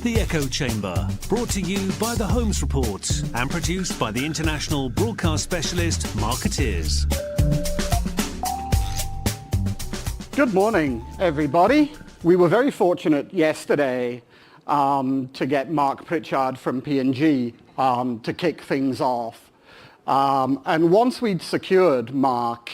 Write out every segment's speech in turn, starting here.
The Echo Chamber, brought to you by the Holmes Report and produced by the international broadcast specialist Marketeers. Good morning, everybody. We were very fortunate yesterday to get Mark Pritchard from P&G to kick things off. And once we'd secured Mark,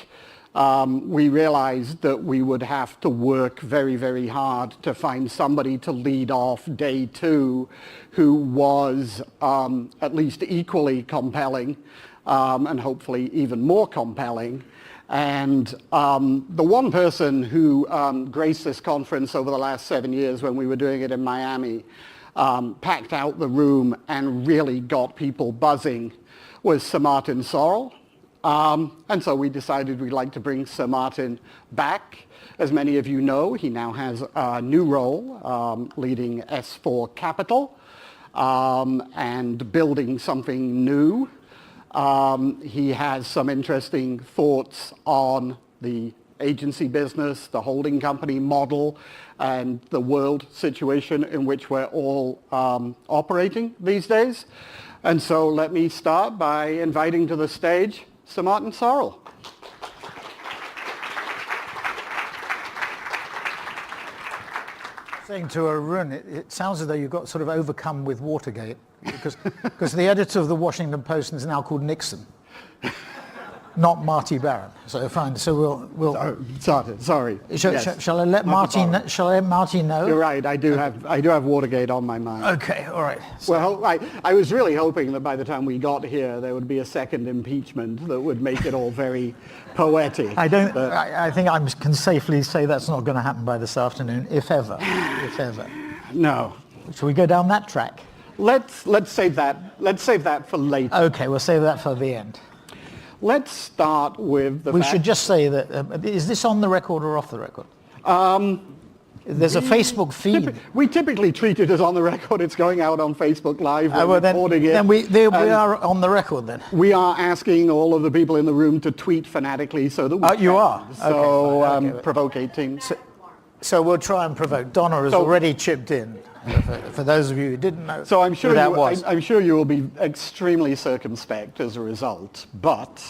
we realized that we would have to work very, very hard to find somebody to lead off day two who was at least equally compelling and hopefully even more compelling. And the one person who graced this conference over the last 7 years when we were doing it in Miami, packed out the room and really got people buzzing was Sir Martin Sorrell. And so we decided we'd like to bring Sir Martin back. As many of you know, he now has a new role leading S4 Capital and building something new. He has some interesting thoughts on the agency business, the holding company model, and the world situation in which we're all operating these days. And so let me start by inviting to the stage Sir Martin Sorrell. Saying to Arun, it sounds as though you've got sort of overcome with Watergate, because the editor of the Washington Post is now called Nixon, not Marty Baron. So fine. So we'll. Sorry. Shall I let Marty? Shall I let Marty know? You're right. I do have Watergate on my mind. Okay. All right. So, well, I was really hoping that by the time we got here, there would be a second impeachment that would make it all very poetic. I think I can safely say that's not going to happen by this afternoon, if ever. If ever. No. Shall we go down that track? Let's save that. Let's save that for later. Okay, we'll save that for the end. Let's start with the We should just say that, is this on the record or off the record? There's a Facebook feed. We typically treat it as on the record. It's going out on Facebook Live. We're recording it. Then we are on the record then. We are asking all of the people in the room to tweet fanatically so that we can. You are? So okay. Provoke18. So we'll try and provoke. Donna has already chipped in. For those of you who didn't know, so I'm sure that was. I'm sure you will be extremely circumspect as a result, but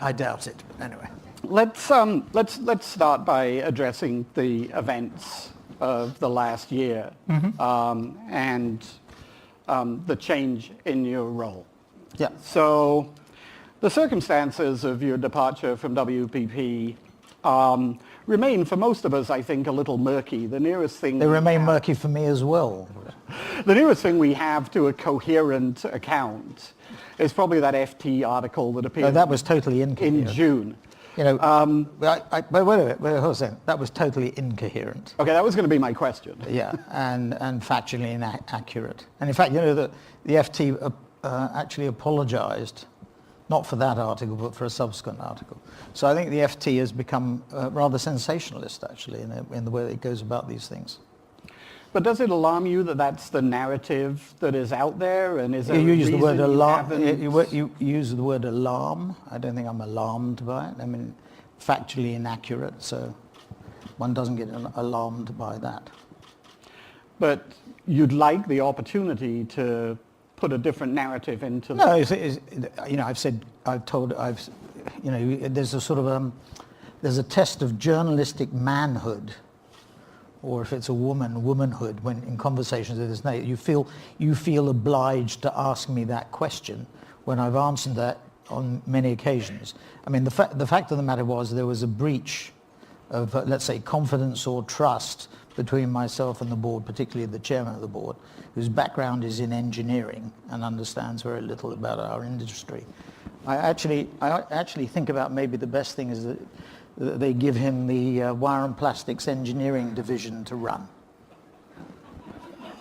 I doubt it. But anyway, let's start by addressing the events of the last year and the change in your role. Yeah. So the circumstances of your departure from WPP remain for most of us, I think, a little murky. The nearest thing... They remain murky for me as well. The nearest thing we have to a coherent account is probably that FT article that appeared that was totally incoherent. In June. You know, but wait a second. That was totally incoherent. Okay, that was going to be my question. Yeah, and factually inaccurate. And in fact, you know, the FT actually apologized, not for that article, but for a subsequent article. So I think the FT has become rather sensationalist, actually, in the way that it goes about these things. But does it alarm you that that's the narrative that is out there? And is there you use the word alarm? You use the word alarm. I don't think I'm alarmed by it. I mean, factually inaccurate, so one doesn't get alarmed by that. But you'd like the opportunity to put a different narrative into No, you know, you know, there's a sort of there's a test of journalistic manhood, or if it's a womanhood, when in conversations of this nature, you feel obliged to ask me that question when I've answered that on many occasions. I mean, the fact of the matter was there was a breach of, let's say, confidence or trust between myself and the board, particularly the chairman of the board, whose background is in engineering and understands very little about our industry. I actually think about maybe the best thing is that they give him the wire and plastics engineering division to run.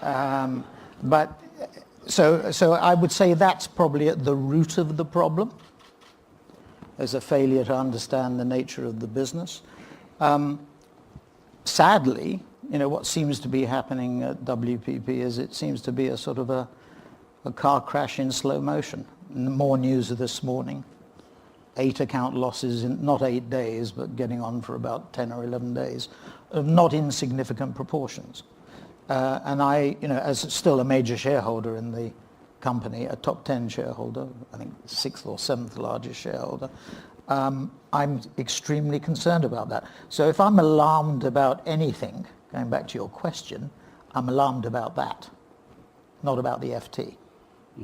But so I would say that's probably at the root of the problem. There's a failure to understand the nature of the business. Sadly, you know, what seems to be happening at WPP is it seems to be a sort of a car crash in slow motion. More news of this morning. 8 account losses in not 8 days, but getting on for about 10 or 11 days, of not insignificant proportions. And I, as still a major shareholder in the company, a top 10 shareholder, I think 6th or 7th largest shareholder, I'm extremely concerned about that. So if I'm alarmed about anything, going back to your question, I'm alarmed about that, not about the FT.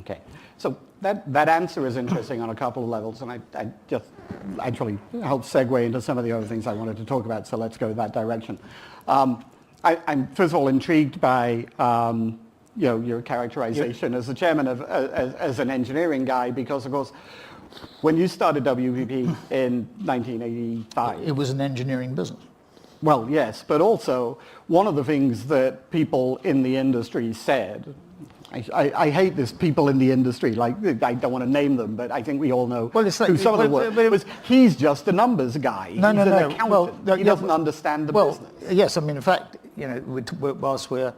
Okay, so that answer is interesting on a couple of levels, and I just actually helped segue into some of the other things I wanted to talk about, so let's go that direction. I'm first of all intrigued by your characterization as the chairman of as an engineering guy, because of course when you started WPP in 1985, it was an engineering business. Well, yes, but also one of the things that people in the industry said, I hate this people in the industry, like I don't want to name them, but I think we all know who some of them were. But it was, he's just a numbers guy. He's an accountant. Well, he doesn't understand the business. Yes, I mean, in fact, whilst we're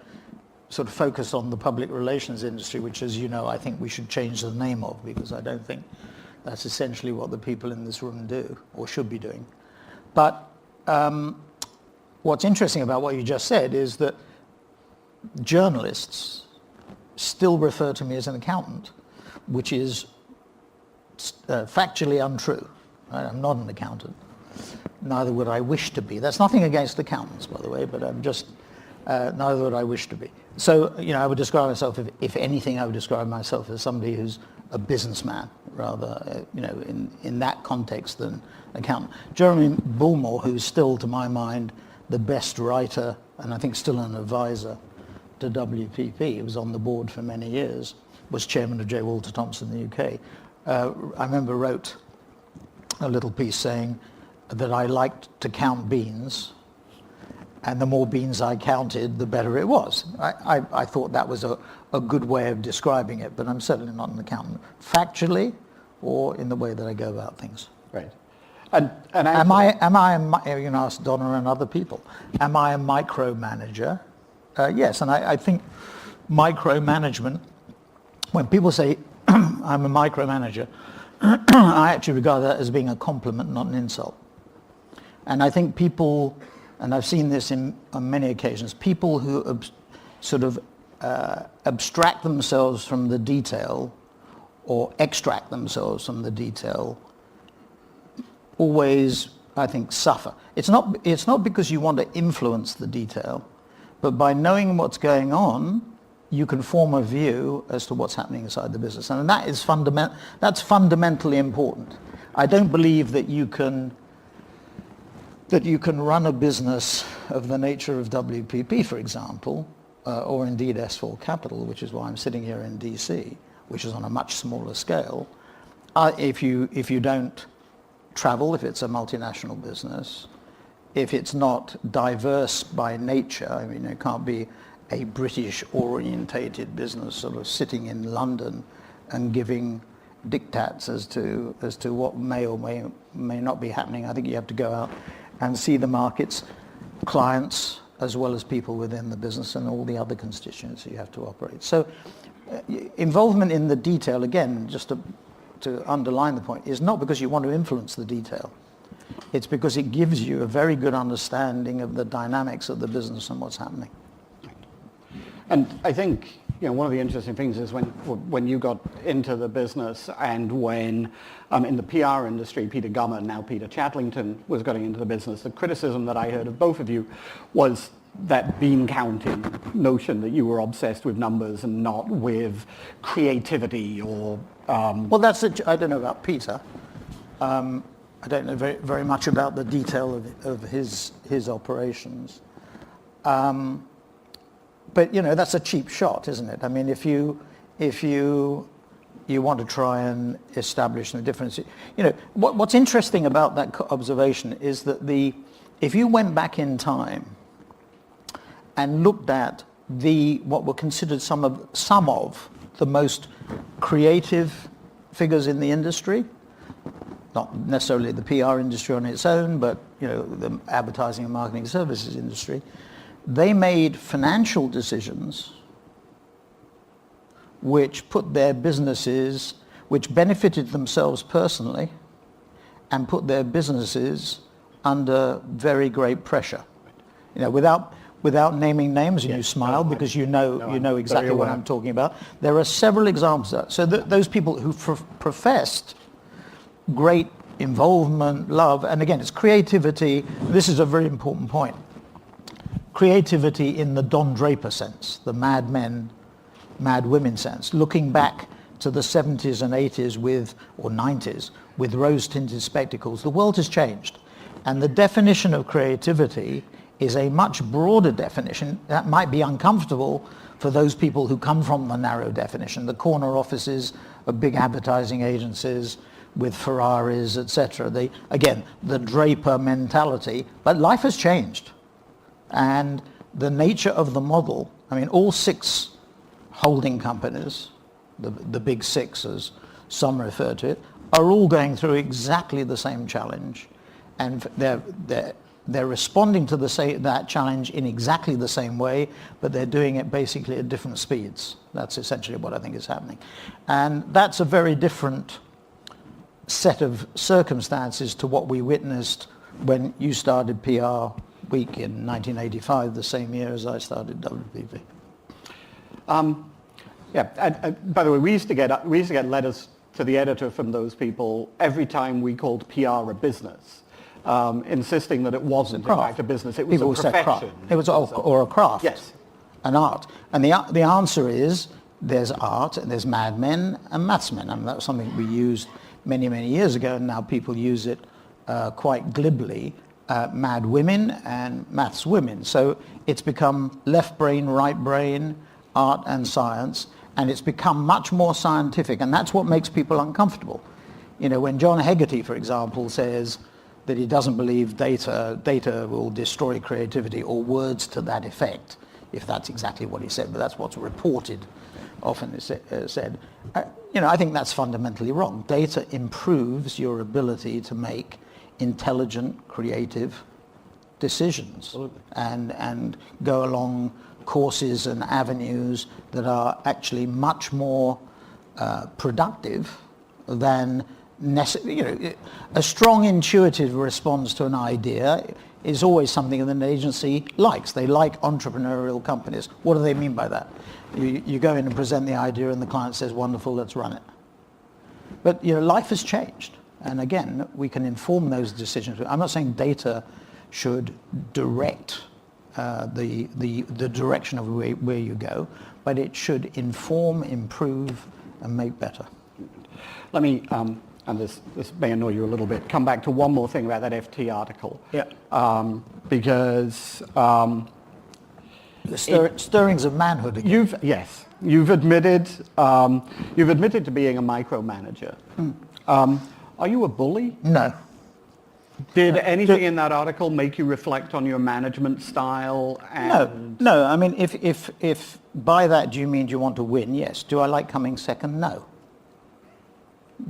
sort of focused on the public relations industry, which, as you know, I think we should change the name of, because I don't think that's essentially what the people in this room do or should be doing. But what's interesting about what you just said is that journalists still refer to me as an accountant, which is factually untrue. I'm not an accountant. Neither would I wish to be. That's nothing against accountants, by the way, but I'm just, neither would I wish to be. So, I would describe myself, if anything, I would describe myself as somebody who's a businessman, rather, in that context than accountant. Jeremy Bullmore, who's still, to my mind, the best writer, and I think still an advisor to WPP, he was on the board for many years, was chairman of J. Walter Thompson in the UK. I remember wrote a little piece saying that I liked to count beans, and the more beans I counted, the better it was. I thought that was a good way of describing it, but I'm certainly not an accountant, factually or in the way that I go about things. Right. And am I, you can ask Donna and other people, am I a micromanager? Yes, and I think micromanagement, when people say I'm a micromanager, I actually regard that as being a compliment, not an insult. And I think people, and I've seen this on many occasions, people who sort of abstract themselves from the detail or extract themselves from the detail always, I think, suffer. It's not because you want to influence the detail, but by knowing what's going on, you can form a view as to what's happening inside the business. And that is that's fundamentally important. I don't believe that you can run a business of the nature of WPP, for example, or indeed S4 Capital, which is why I'm sitting here in DC, which is on a much smaller scale, if you don't travel, if it's a multinational business, if it's not diverse by nature. I mean, it can't be a British-orientated business sort of sitting in London and giving diktats as to what may or may not be happening. I think you have to go out and see the markets, clients, as well as people within the business and all the other constituents you have to operate. So involvement in the detail, again, just to underline the point, is not because you want to influence the detail. It's because it gives you a very good understanding of the dynamics of the business and what's happening. And I think one of the interesting things is when you got into the business and when in the PR industry, Peter Gummer, now Peter Chatlington, was getting into the business, the criticism that I heard of both of you was that bean counting notion that you were obsessed with numbers and not with creativity or... Well, I don't know about Peter. I don't know very much about the detail of his operations. But that's a cheap shot, isn't it? I mean, if you want to try and establish the difference, what's interesting about that observation is that if you went back in time and looked at what were considered some of the most creative figures in the industry, not necessarily the PR industry on its own, but the advertising and marketing services industry, they made financial decisions which put their businesses, which benefited themselves personally, and put their businesses under very great pressure. Without without naming names, and you smile because you know exactly what I'm talking about. There are several examples of that. So those people who professed great involvement, love, and again, it's creativity. This is a very important point. Creativity in the Don Draper sense, the mad men, mad women sense, looking back to the 70s and 80s or 90s with rose-tinted spectacles. The world has changed. And the definition of creativity is a much broader definition that might be uncomfortable for those people who come from the narrow definition, the corner offices of big advertising agencies with Ferraris, etc. Again, the Draper mentality. But life has changed. And the nature of the model, I mean, all 6 holding companies, the big 6 as some refer to it, are all going through exactly the same challenge. And they're responding to that challenge in exactly the same way, but they're doing it basically at different speeds. That's essentially what I think is happening. And that's a very different set of circumstances to what we witnessed when you started PR Week in 1985, the same year as I started WPP. By the way, we used to get letters to the editor from those people every time we called PR a business, insisting that it wasn't in fact a business. It was People a profession. It was or a craft. Yes. An art. And the answer is there's art and there's madmen and mathsmen. I mean, that was something we used many, many years ago, and now people use it quite glibly. Mad women and maths women. So it's become left brain, right brain, art and science, and it's become much more scientific, and that's what makes people uncomfortable. You know, when John Hegarty, for example, says that he doesn't believe data will destroy creativity, or words to that effect, if that's exactly what he said, but that's what's reported often is said. I think that's fundamentally wrong. Data improves your ability to make intelligent, creative decisions and go along courses and avenues that are actually much more productive than a strong intuitive response to an idea is always something that an agency likes. They like entrepreneurial companies. What do they mean by that? You go in and present the idea and the client says, wonderful, let's run it. But life has changed. And again, we can inform those decisions. I'm not saying data should direct the direction of where you go, but it should inform, improve, and make better. Let me, and this may annoy you a little bit, come back to one more thing about that FT article. Yeah. Because the stirrings of manhood again. You've admitted to being a micromanager. Are you a bully? No. Did anything in that article make you reflect on your management style? No. I mean, if by that do you mean do you want to win? Yes. Do I like coming second? No.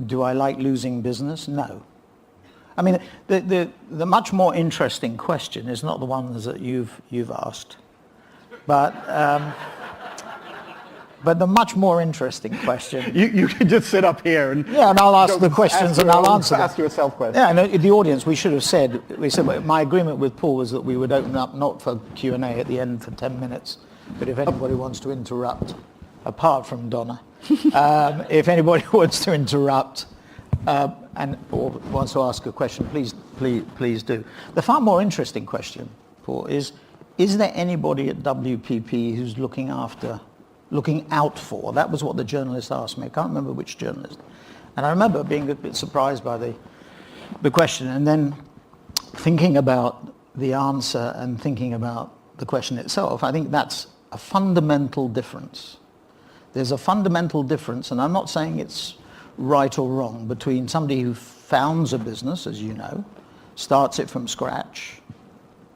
Do I like losing business? No. I mean, the much more interesting question is not the ones that you've asked, but the much more interesting question... You can just sit up here and... Yeah, and I'll ask the questions and I'll answer them. Ask yourself questions. Yeah, and the audience, we said, my agreement with Paul was that we would open up not for Q&A at the end for 10 minutes, but if anybody wants to interrupt, apart from Donna, if anybody wants to interrupt or wants to ask a question, please do. The far more interesting question, Paul, is there anybody at WPP who's looking out for? That was what the journalist asked me. I can't remember which journalist. And I remember being a bit surprised by the question, and then thinking about the answer and thinking about the question itself. I think that's a fundamental difference. There's a fundamental difference, and I'm not saying it's right or wrong, between somebody who founds a business, as you know, starts it from scratch.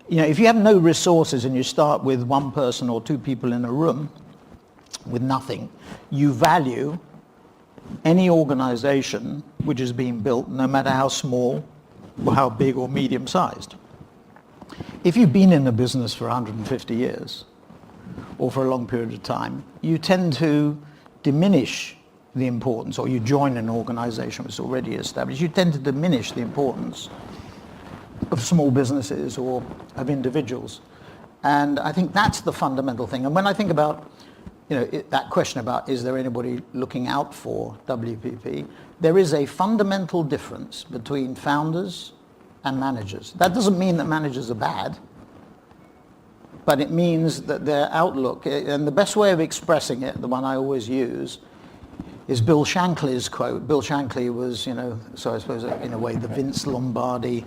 If you have no resources and you start with one person or two people in a room with nothing, you value any organization which is being built, no matter how small or how big or medium-sized. If you've been in the business for 150 years or for a long period of time, you tend to diminish the importance, or you join an organization which is already established, you tend to diminish the importance of small businesses or of individuals. And I think that's the fundamental thing. And when I think about, that question about is there anybody looking out for WPP, there is a fundamental difference between founders and managers. That doesn't mean that managers are bad, but it means that their outlook, and the best way of expressing it, the one I always use, is Bill Shankly's quote. Bill Shankly was, so I suppose in a way the Vince Lombardi,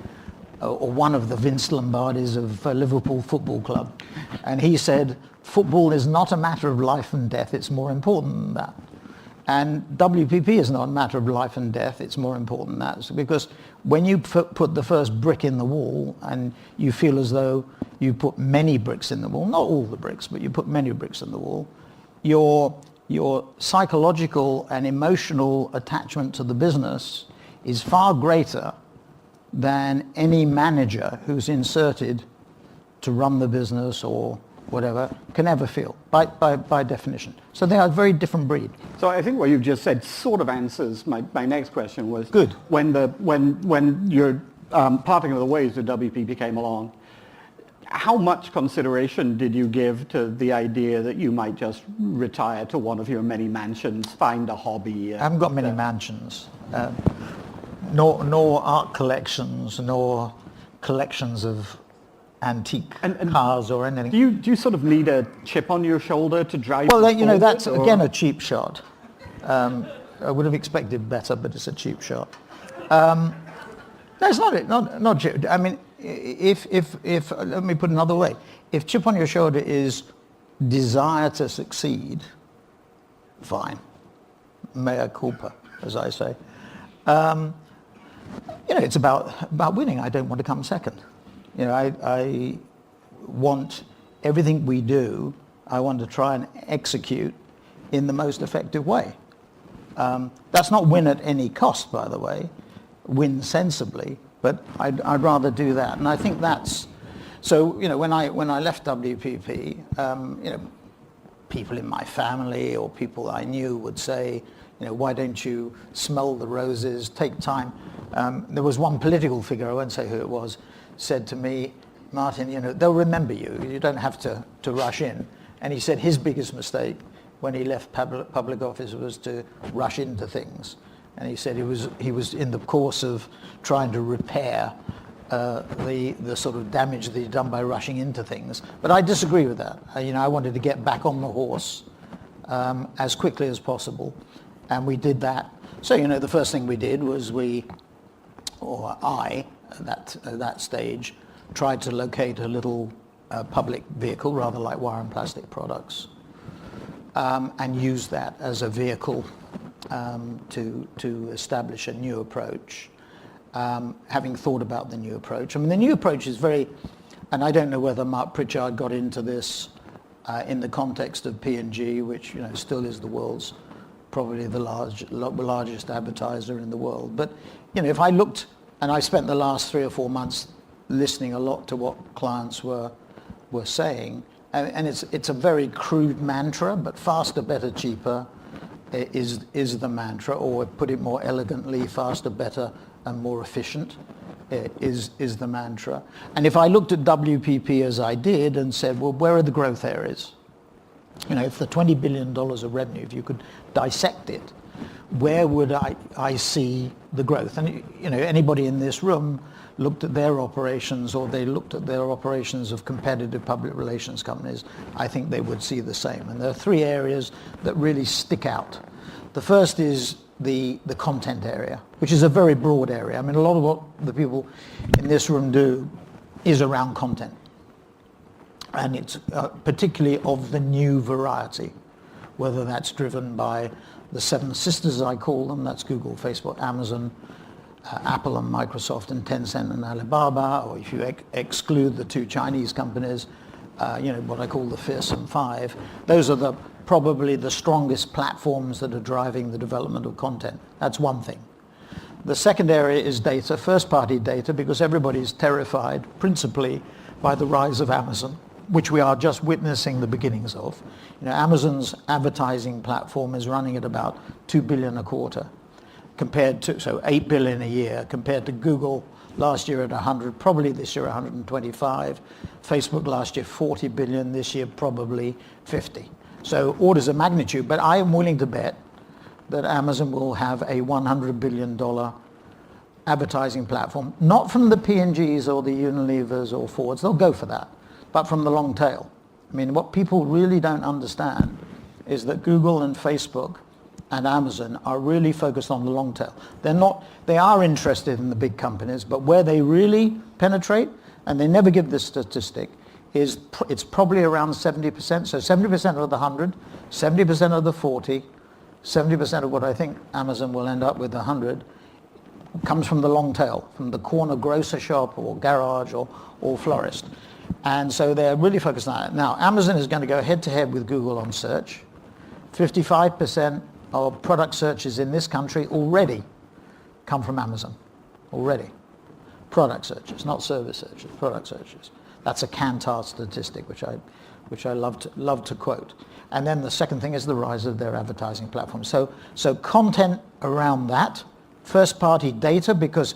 or one of the Vince Lombardis of Liverpool Football Club. And he said, football is not a matter of life and death, it's more important than that. And WPP is not a matter of life and death, it's more important than that. Because when you put the first brick in the wall and you feel as though you put many bricks in the wall, not all the bricks, but you put many bricks in the wall, your psychological and emotional attachment to the business is far greater than any manager who's inserted to run the business or whatever can ever feel, by definition. So they are a very different breed. So I think what you've just said sort of answers my next question was, good. When you're parting of the ways with WPP came along, how much consideration did you give to the idea that you might just retire to one of your many mansions, find a hobby? I haven't got many mansions, nor art collections, nor collections of antique cars or anything. Do you sort of need a chip on your shoulder to drive? Well, that's again a cheap shot. I would have expected better, but it's a cheap shot. No, it's not cheap. I mean, if let me put it another way, if chip on your shoulder is desire to succeed, fine, mea culpa, as I say. It's about winning. I don't want to come second. I want everything we do, I want to try and execute in the most effective way. That's not win at any cost, by the way, win sensibly, but I'd rather do that. And I think that's, so, when I left WPP, people in my family or people I knew would say, why don't you smell the roses, take time. There was one political figure, I won't say who it was, said to me, Martin, they'll remember you. You don't have to rush in. And he said his biggest mistake when he left public office was to rush into things. And he said he was in the course of trying to repair the sort of damage that he'd done by rushing into things. But I disagree with that. I wanted to get back on the horse as quickly as possible. And we did that. So, the first thing we did was I, at that stage, tried to locate a little public vehicle, rather like wire and plastic products, and use that as a vehicle to establish a new approach, having thought about the new approach. I mean, the new approach is very, and I don't know whether Mark Pritchard got into this in the context of P&G, which still is the world's probably the largest advertiser in the world. But if I looked, and I spent the last 3 or 4 months listening a lot to what clients were saying, and it's a very crude mantra, but faster, better, cheaper is the mantra, or put it more elegantly, faster, better, and more efficient is the mantra. And if I looked at WPP as I did and said, well, where are the growth areas? If the $20 billion of revenue, if you could dissect it, where would I see the growth? And anybody in this room looked at their operations, or they looked at their operations of competitive public relations companies, I think they would see the same. And there are 3 areas that really stick out. The first is the content area, which is a very broad area. I mean, a lot of what the people in this room do is around content. And it's particularly of the new variety, whether that's driven by the 7 sisters, I call them, that's Google, Facebook, Amazon, Apple and Microsoft, and Tencent and Alibaba, or if you exclude the 2 Chinese companies, what I call the fearsome 5, those are probably the strongest platforms that are driving the development of content. That's one thing. The second area is data, first-party data, because everybody's terrified, principally, by the rise of Amazon, which we are just witnessing the beginnings of. Amazon's advertising platform is running at about $2 billion a quarter, compared to, so $8 billion a year, compared to Google, last year at 100, probably this year 125. Facebook last year 40 billion, this year probably 50. So orders of magnitude, but I am willing to bet that Amazon will have a $100 billion advertising platform, not from the P&Gs or the Unilevers or Fords, they'll go for that, but from the long tail. I mean, what people really don't understand is that Google and Facebook and Amazon are really focused on the long tail. They are interested in the big companies, but where they really penetrate, and they never give this statistic, is it's probably around 70%. So 70% of the 100, 70% of the 40, 70% of what I think Amazon will end up with 100 comes from the long tail, from the corner grocer shop or garage or florist. And so they're really focused on that. Now, Amazon is going to go head-to-head with Google on search. 55% of product searches in this country already come from Amazon. Already. Product searches, not service searches, product searches. That's a Kantar statistic, which I love to quote. And then the second thing is the rise of their advertising platform. So content around that, first-party data, because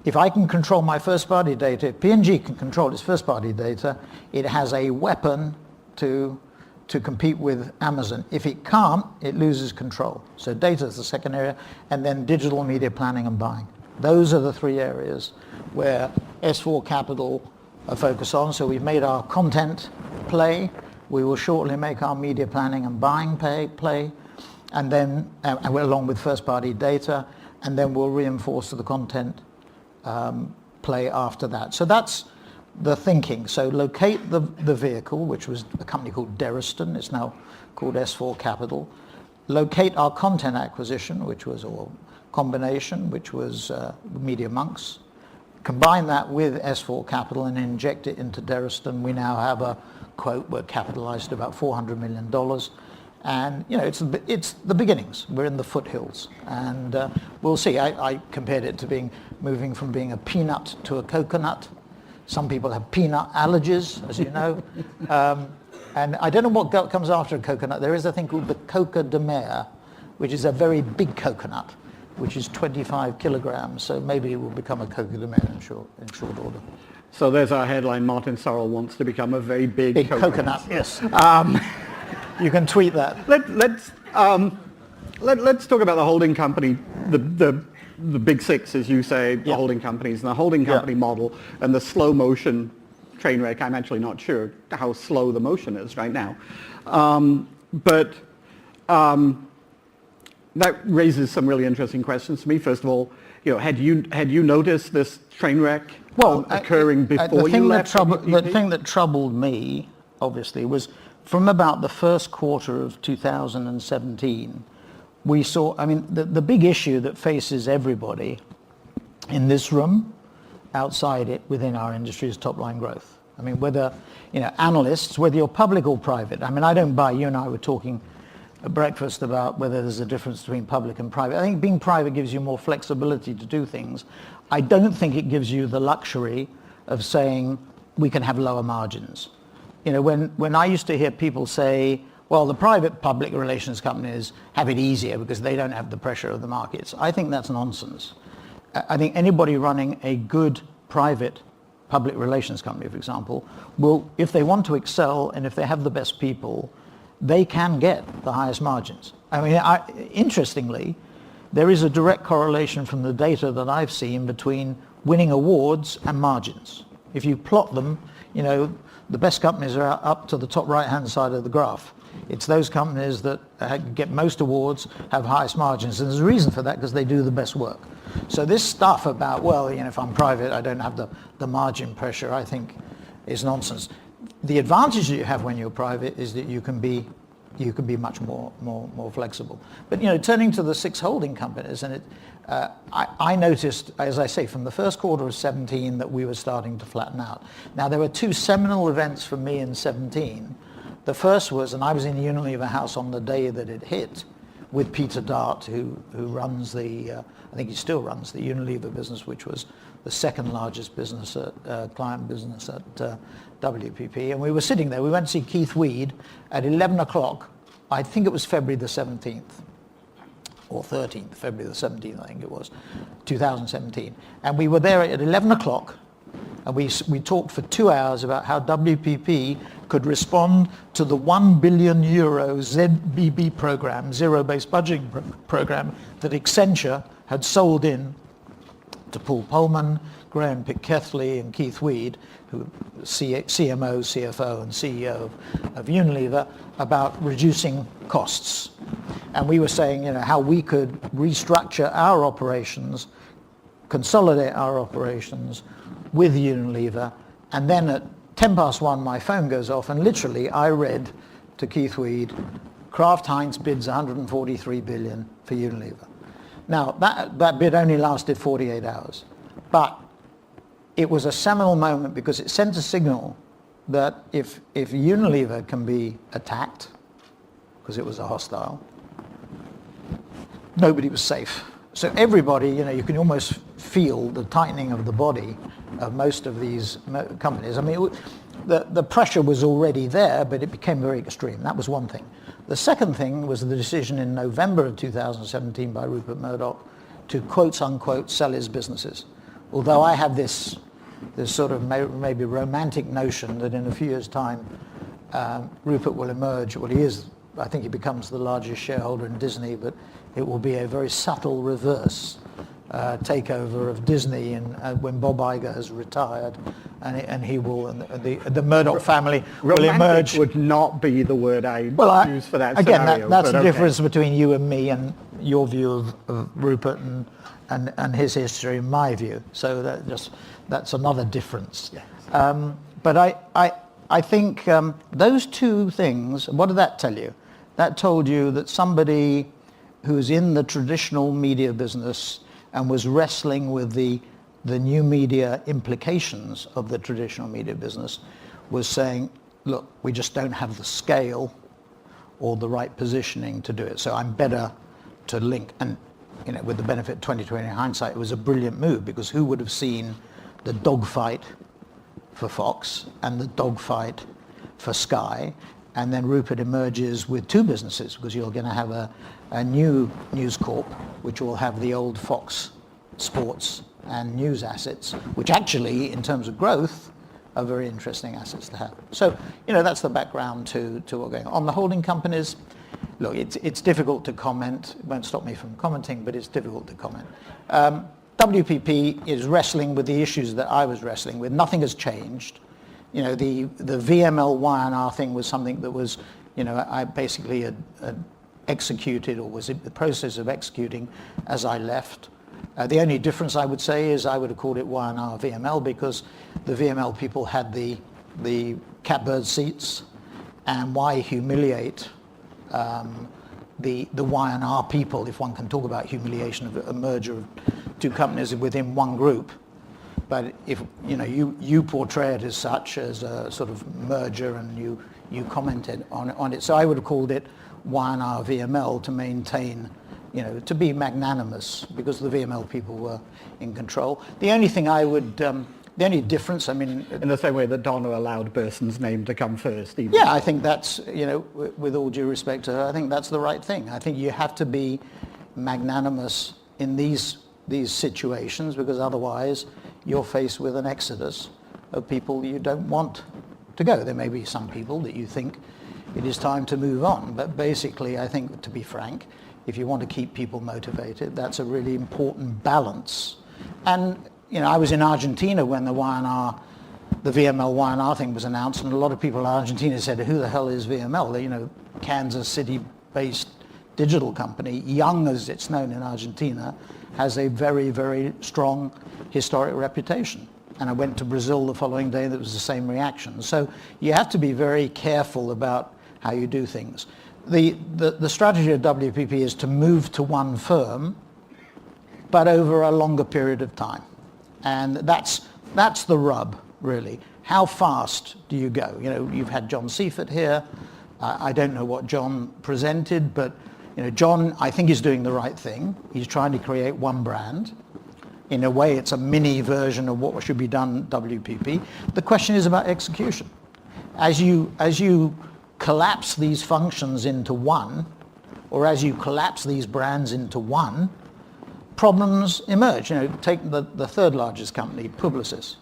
if I can control my first-party data, if P&G can control its first-party data, it has a weapon to compete with Amazon. If it can't, it loses control. So data is the second area, and then digital media planning and buying. Those are the three areas where S4 Capital focus on. So we've made our content play. We will shortly make our media planning and buying play, and then we're along with first-party data, and then we'll reinforce the content play after that. So that's the thinking. So locate the vehicle, which was a company called Derriston. It's now called S4 Capital. Locate our content acquisition, which was a combination, which was Media Monks. Combine that with S4 Capital and inject it into Derriston. We now have a quote, we're capitalized about $400 million. And it's the beginnings. We're in the foothills. And we'll see. I compared it to moving from being a peanut to a coconut. Some people have peanut allergies, as you know. And I don't know what comes after a coconut. There is a thing called the coca de mer, which is a very big coconut, which is 25 kilograms. So maybe it will become a coca de mer in short order. So there's our headline, Martin Sorrell wants to become a very big coconut. Yes. You can tweet that. Let's talk about the holding company, the big six, as you say, the holding companies, and the holding company model, and the slow motion train wreck. I'm actually not sure how slow the motion is right now. But that raises some really interesting questions to me. First of all, had you noticed this train wreck occurring before you left? The thing that troubled me, obviously, was from about the first quarter of 2017, we saw, the big issue that faces everybody in this room, outside it, within our industry, is top-line growth. Whether, analysts, whether you're public or private, I don't buy, you and I were talking at breakfast about whether there's a difference between public and private. I think being private gives you more flexibility to do things. I don't think it gives you the luxury of saying we can have lower margins. When I used to hear people say, well, the private public relations companies have it easier because they don't have the pressure of the markets, I think that's nonsense. I think anybody running a good private public relations company, for example, will, if they want to excel and if they have the best people, they can get the highest margins. Interestingly, there is a direct correlation from the data that I've seen between winning awards and margins. If you plot them, the best companies are up to the top right-hand side of the graph. It's those companies that get most awards, have highest margins. And there's a reason for that, because they do the best work. So this stuff about, if I'm private, I don't have the margin pressure, I think is nonsense. The advantage that you have when you're private is that you can be much more flexible. But turning to the six holding companies, and I noticed, as I say, from the first quarter of 17 that we were starting to flatten out. Now there were two seminal events for me in 17. The first was, and I was in Unilever House on the day that it hit, with Peter Dart, who runs I think he still runs the Unilever business, which was the second largest business client business at WPP. And we were sitting there. We went to see Keith Weed at 11 o'clock. I think it was February the 17th. or 13th, February the 17th, I think it was, 2017. And we were there at 11 o'clock, and we talked for 2 hours about how WPP could respond to the €1 billion ZBB program, zero-based budgeting program, that Accenture had sold in to Paul Polman, Graham Pitkethly and Keith Weed, who CMO, CFO and CEO of Unilever, about reducing costs. And we were saying, how we could restructure our operations, consolidate our operations with Unilever. And then at 1:10 my phone goes off, and literally I read to Keith Weed, Kraft Heinz bids 143 billion for Unilever. Now that bid only lasted 48 hours, but it was a seminal moment because it sent a signal that if Unilever can be attacked, because it was a hostile, nobody was safe. So everybody, you can almost feel the tightening of the body of most of these companies. I mean, the pressure was already there, but it became very extreme. That was one thing. The second thing was the decision in November of 2017 by Rupert Murdoch to quote unquote sell his businesses. Although I have this sort of maybe romantic notion that in a few years' time, Rupert will emerge. Well, he is. I think he becomes the largest shareholder in Disney, but it will be a very subtle reverse takeover of Disney, and when Bob Iger has retired, and he will, and the Murdoch family will emerge. Romantic would not be the word I use for that again, scenario. That's the difference between you and me, and your view of Rupert and his history and my view. So that's another difference. Yes. But I think those two things. What did that tell you? That told you that somebody who's in the traditional media business and was wrestling with the new media implications of the traditional media business was saying, look, we just don't have the scale or the right positioning to do it. So I'm better to link. And with the benefit of 2020 hindsight, it was a brilliant move, because who would have seen the dogfight for Fox and the dogfight for Sky? And then Rupert emerges with two businesses, because you're going to have a new News Corp, which will have the old Fox sports and news assets, which actually, in terms of growth, are very interesting assets to have. So, that's the background to what's going on. On the holding companies, look, it's difficult to comment. It won't stop me from commenting, but it's difficult to comment. WPP is wrestling with the issues that I was wrestling with. Nothing has changed. The VML Y&R thing was something that was, I basically had executed, or was in the process of executing as I left. The only difference I would say is I would have called it Y&R VML, because the VML people had the catbird seats, and why humiliate the Y&R people, if one can talk about humiliation of a merger of two companies within one group. But if you portray it as such, as a sort of merger, and you commented on it, so I would have called it Y&R VML to maintain, to be magnanimous, because the VML people were in control. The only thing the only difference, in the same way that Donna allowed Burson's name to come first. Even. Yeah, I think that's, with all due respect to her, I think that's the right thing. I think you have to be magnanimous in these situations, because otherwise you're faced with an exodus of people you don't want to go. There may be some people that you think it is time to move on, but basically, I think, to be frank, if you want to keep people motivated, that's a really important balance. And I was in Argentina when the VML Y&R thing was announced, and a lot of people in Argentina said, who the hell is VML? Kansas City-based digital company, young as it's known in Argentina, has a very, very strong historic reputation. And I went to Brazil the following day, and there was the same reaction. So you have to be very careful about how you do things. The strategy of WPP is to move to one firm, but over a longer period of time. And that's the rub, really. How fast do you go? You've had John Seifert here. I don't know what John presented, but John, I think, is doing the right thing. He's trying to create one brand. In a way, it's a mini version of what should be done at WPP. The question is about execution. As you collapse these functions into one, or as you collapse these brands into one, problems emerge. Take the third largest company, Publicis.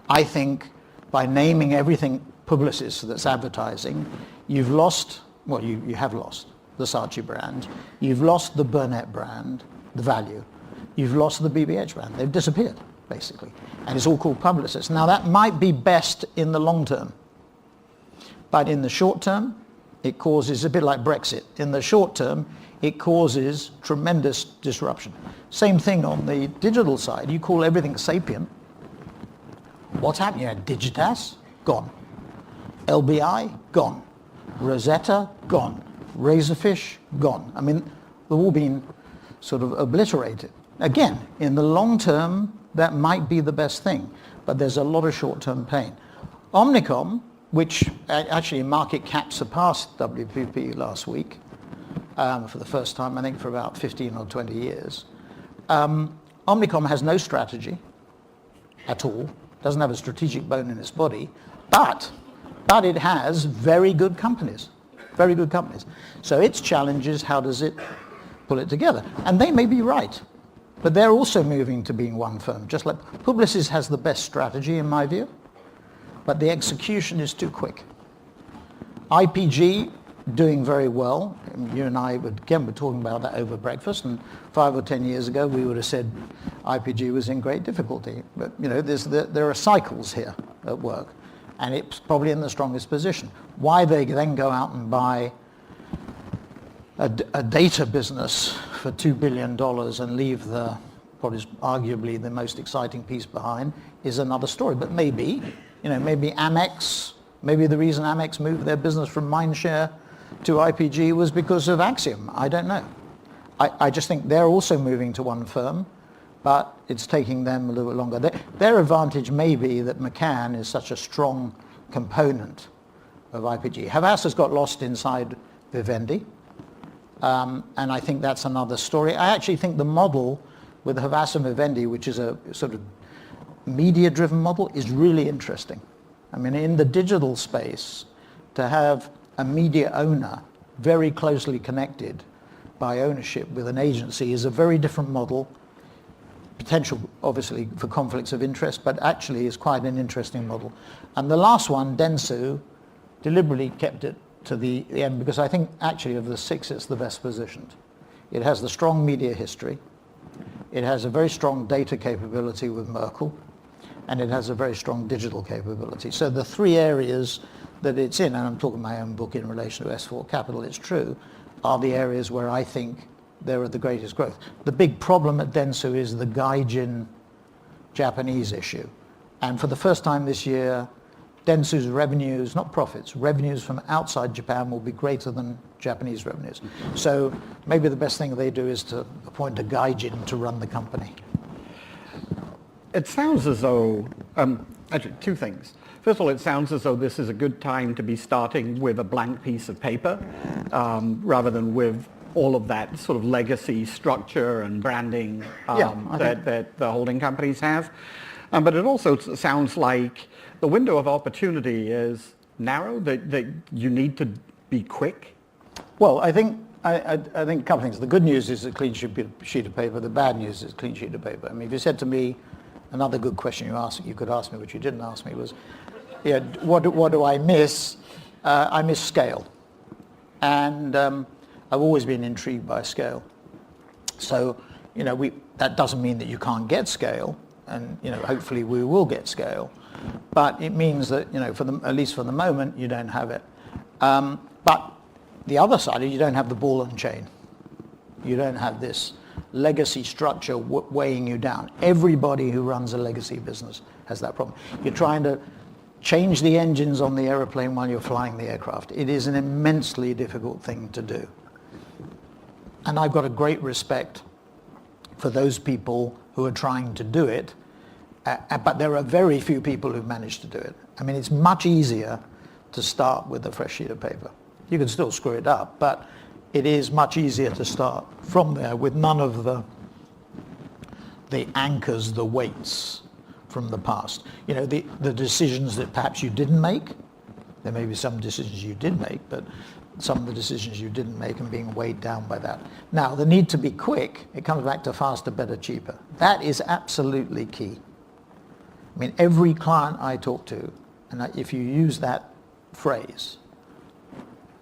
I think by naming everything Publicis that's advertising, you've lost, well, you have lost the Saatchi brand, you've lost the Burnett brand, the value, you've lost the BBH brand. They've disappeared, basically. And it's all called Publicis. Now, that might be best in the long term. But in the short term, it causes, a bit like Brexit, in the short term, it causes tremendous disruption. Same thing on the digital side. You call everything sapient. What's happening? Digitas, gone. LBI, gone. Rosetta, gone. Razorfish, gone. I mean, they've all been sort of obliterated. Again, in the long term, that might be the best thing, but there's a lot of short-term pain. Omnicom, which actually market cap surpassed WPP last week for the first time, I think, for about 15 or 20 years. Omnicom has no strategy at all, doesn't have a strategic bone in its body, but it has very good companies. Very good companies. So its challenge is, how does it pull it together? And they may be right, but they're also moving to being one firm. Just like Publicis has the best strategy, in my view, but the execution is too quick. IPG doing very well. You and I, again, were talking about that over breakfast, and 5 or 10 years ago we would have said IPG was in great difficulty. But there are cycles here at work, and it's probably in the strongest position. Why they then go out and buy a data business for $2 billion and leave what is arguably the most exciting piece behind is another story. But maybe Amex, maybe the reason Amex moved their business from Mindshare to IPG was because of Axiom. I don't know. I just think they're also moving to one firm, but it's taking them a little bit longer. Their advantage may be that McCann is such a strong component of IPG. Havas has got lost inside Vivendi, and I think that's another story. I actually think the model with Havas and Vivendi, which is a sort of media-driven model, is really interesting. I mean, in the digital space, to have a media owner very closely connected by ownership with an agency is a very different model. Potential, obviously, for conflicts of interest, but actually is quite an interesting model. And the last one, Dentsu, deliberately kept it to the end because I think actually of the six it's the best positioned. It has the strong media history, it has a very strong data capability with Merkle, and it has a very strong digital capability. So the three areas that it's in, and I'm talking my own book in relation to S4 Capital, it's true, are the areas where I think there are the greatest growth. The big problem at Dentsu is the Gaijin Japanese issue. And for the first time this year, Dentsu's revenues, not profits, revenues from outside Japan will be greater than Japanese revenues. So maybe the best thing they do is to appoint a Gaijin to run the company. It sounds as though, actually, two things. First of all, it sounds as though this is a good time to be starting with a blank piece of paper rather than with all of that sort of legacy structure and branding that the holding companies have. But it also sounds like the window of opportunity is narrow, that you need to be quick. Well, I think a couple of things. The good news is a clean sheet of paper. The bad news is a clean sheet of paper. I mean, if you said to me, another good question you could ask me, which you didn't ask me, was, what do I miss? I miss scale. And I've always been intrigued by scale. So, that doesn't mean that you can't get scale, and hopefully we will get scale. But it means that at least for the moment, you don't have it. But the other side is you don't have the ball and chain. You don't have this legacy structure weighing you down. Everybody who runs a legacy business has that problem. You're trying to change the engines on the aeroplane while you're flying the aircraft. It is an immensely difficult thing to do. And I've got a great respect for those people who are trying to do it, but there are very few people who manage to do it. I mean, it's much easier to start with a fresh sheet of paper. You can still screw it up, but it is much easier to start from there with none of the anchors, the weights from the past. The decisions that perhaps you didn't make, There may be some decisions you did make, but some of the decisions you didn't make and being weighed down by that. Now, the need to be quick, it comes back to faster, better, cheaper. That is absolutely key. I mean, every client I talk to, and if you use that phrase,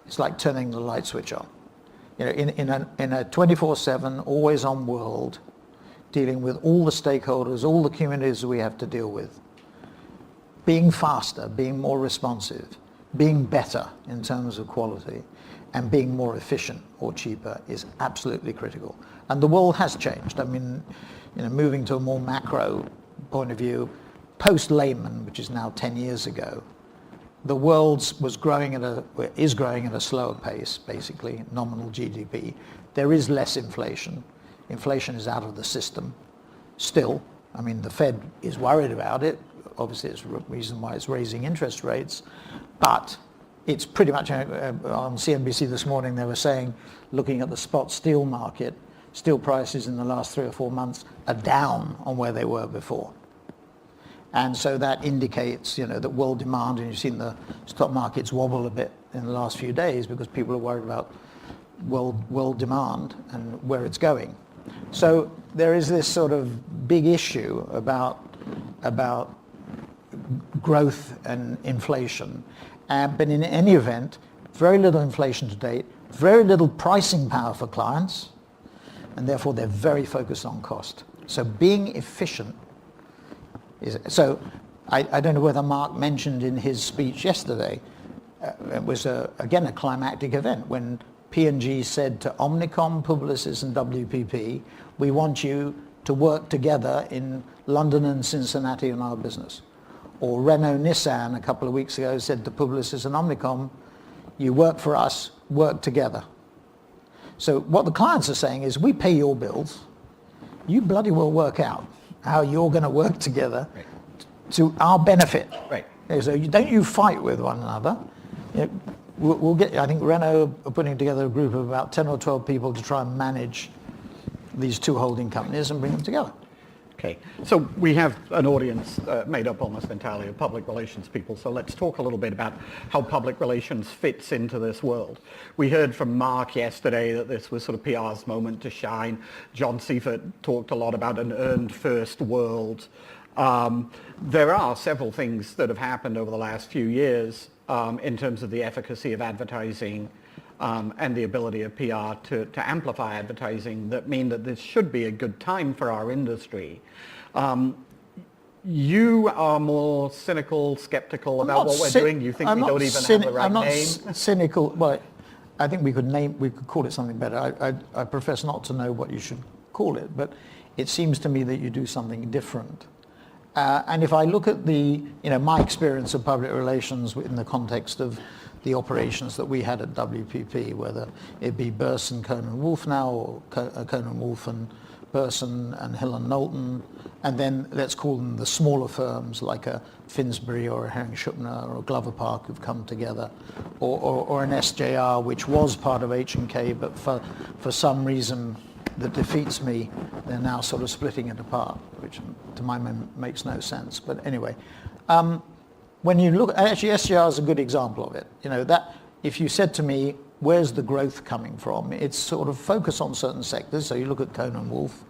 it's like turning the light switch on. You know, in a 24/7, always-on world, dealing with all the stakeholders, all the communities we have to deal with, being faster, being more responsive, being better in terms of quality, and being more efficient or cheaper is absolutely critical. And the world has changed. I mean, you know, moving to a more macro point of view, post-Lehman, which is now 10 years ago, the world is growing at a slower pace, basically, nominal GDP. There is less inflation. Inflation is out of the system still. I mean, the Fed is worried about it. Obviously, it's a reason why it's raising interest rates. But it's pretty much, on CNBC this morning, they were saying, looking at the spot steel market, steel prices in the last 3 or 4 months are down on where they were before. And so that indicates, you know, that world demand, and you've seen the stock markets wobble a bit in the last few days because people are worried about world demand and where it's going. So there is this sort of big issue about growth and inflation. But in any event, very little inflation to date, very little pricing power for clients, and therefore they're very focused on cost. So being efficient is, so I don't know whether Mark mentioned in his speech yesterday, it was again a climactic event when P&G said to Omnicom, Publicis and WPP, we want you to work together in London and Cincinnati in our business. Or Renault Nissan a couple of weeks ago said to Publicis and Omnicom, you work for us, work together. So what the clients are saying is, we pay your bills, you bloody well work out how you're going to work together to our benefit. Right. So don't you fight with one another. You know, we'll get, I think Renault are putting together a group of about 10 or 12 people to try and manage these two holding companies and bring them together. Okay, so we have an audience made up almost entirely of public relations people, so let's talk a little bit about how public relations fits into this world. We heard from Mark yesterday that this was sort of PR's moment to shine. John Seifert talked a lot about an earned first world. There are several things that have happened over the last few years in terms of the efficacy of advertising and the ability of PR to amplify advertising that mean that this should be a good time for our industry. You are more cynical, skeptical about what we're doing. You think we don't even have the right name? I'm not cynical. Well, I think we could call it something better. I profess not to know what you should call it, but it seems to me that you do something different. And if I look at my experience of public relations in the context of the operations that we had at WPP, whether it be Burson, Conan Wolfe now, or Conan Wolfe and Burson and Hill and Knowlton, and then let's call them the smaller firms like a Finsbury or a Herring Schupner or a Glover Park who've come together, or an SJR which was part of H&K, but for some reason that defeats me, they're now sort of splitting it apart, which to my mind makes no sense. But anyway, when you look, actually SGR is a good example of it. You know, that if you said to me, where's the growth coming from? It's sort of focus on certain sectors. So you look at Conan Wolfe,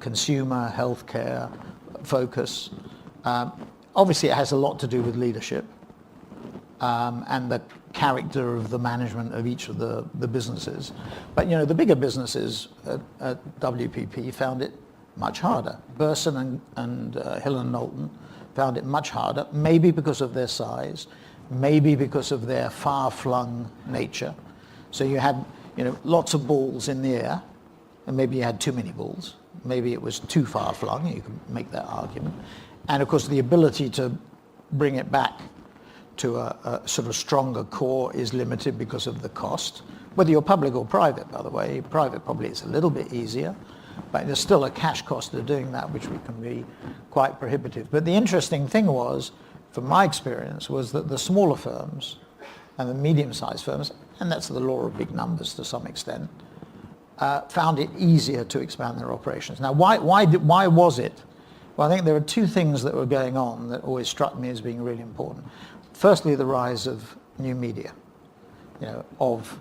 consumer, healthcare, focus. Obviously it has a lot to do with leadership and the character of the management of each of the businesses. But you know, the bigger businesses at WPP found it much harder. Burson and Hill and Knowlton found it much harder, maybe because of their size, maybe because of their far-flung nature. So you had, you know, lots of balls in the air, and maybe you had too many balls. Maybe it was too far-flung, you can make that argument. And of course the ability to bring it back to a sort of stronger core is limited because of the cost. Whether you're public or private, by the way, private probably is a little bit easier, but there's still a cash cost of doing that, which can be quite prohibitive. But the interesting thing was, from my experience, was that the smaller firms and the medium-sized firms, and that's the law of big numbers to some extent, found it easier to expand their operations. Now, why was it? Well, I think there are two things that were going on that always struck me as being really important. Firstly, the rise of new media, of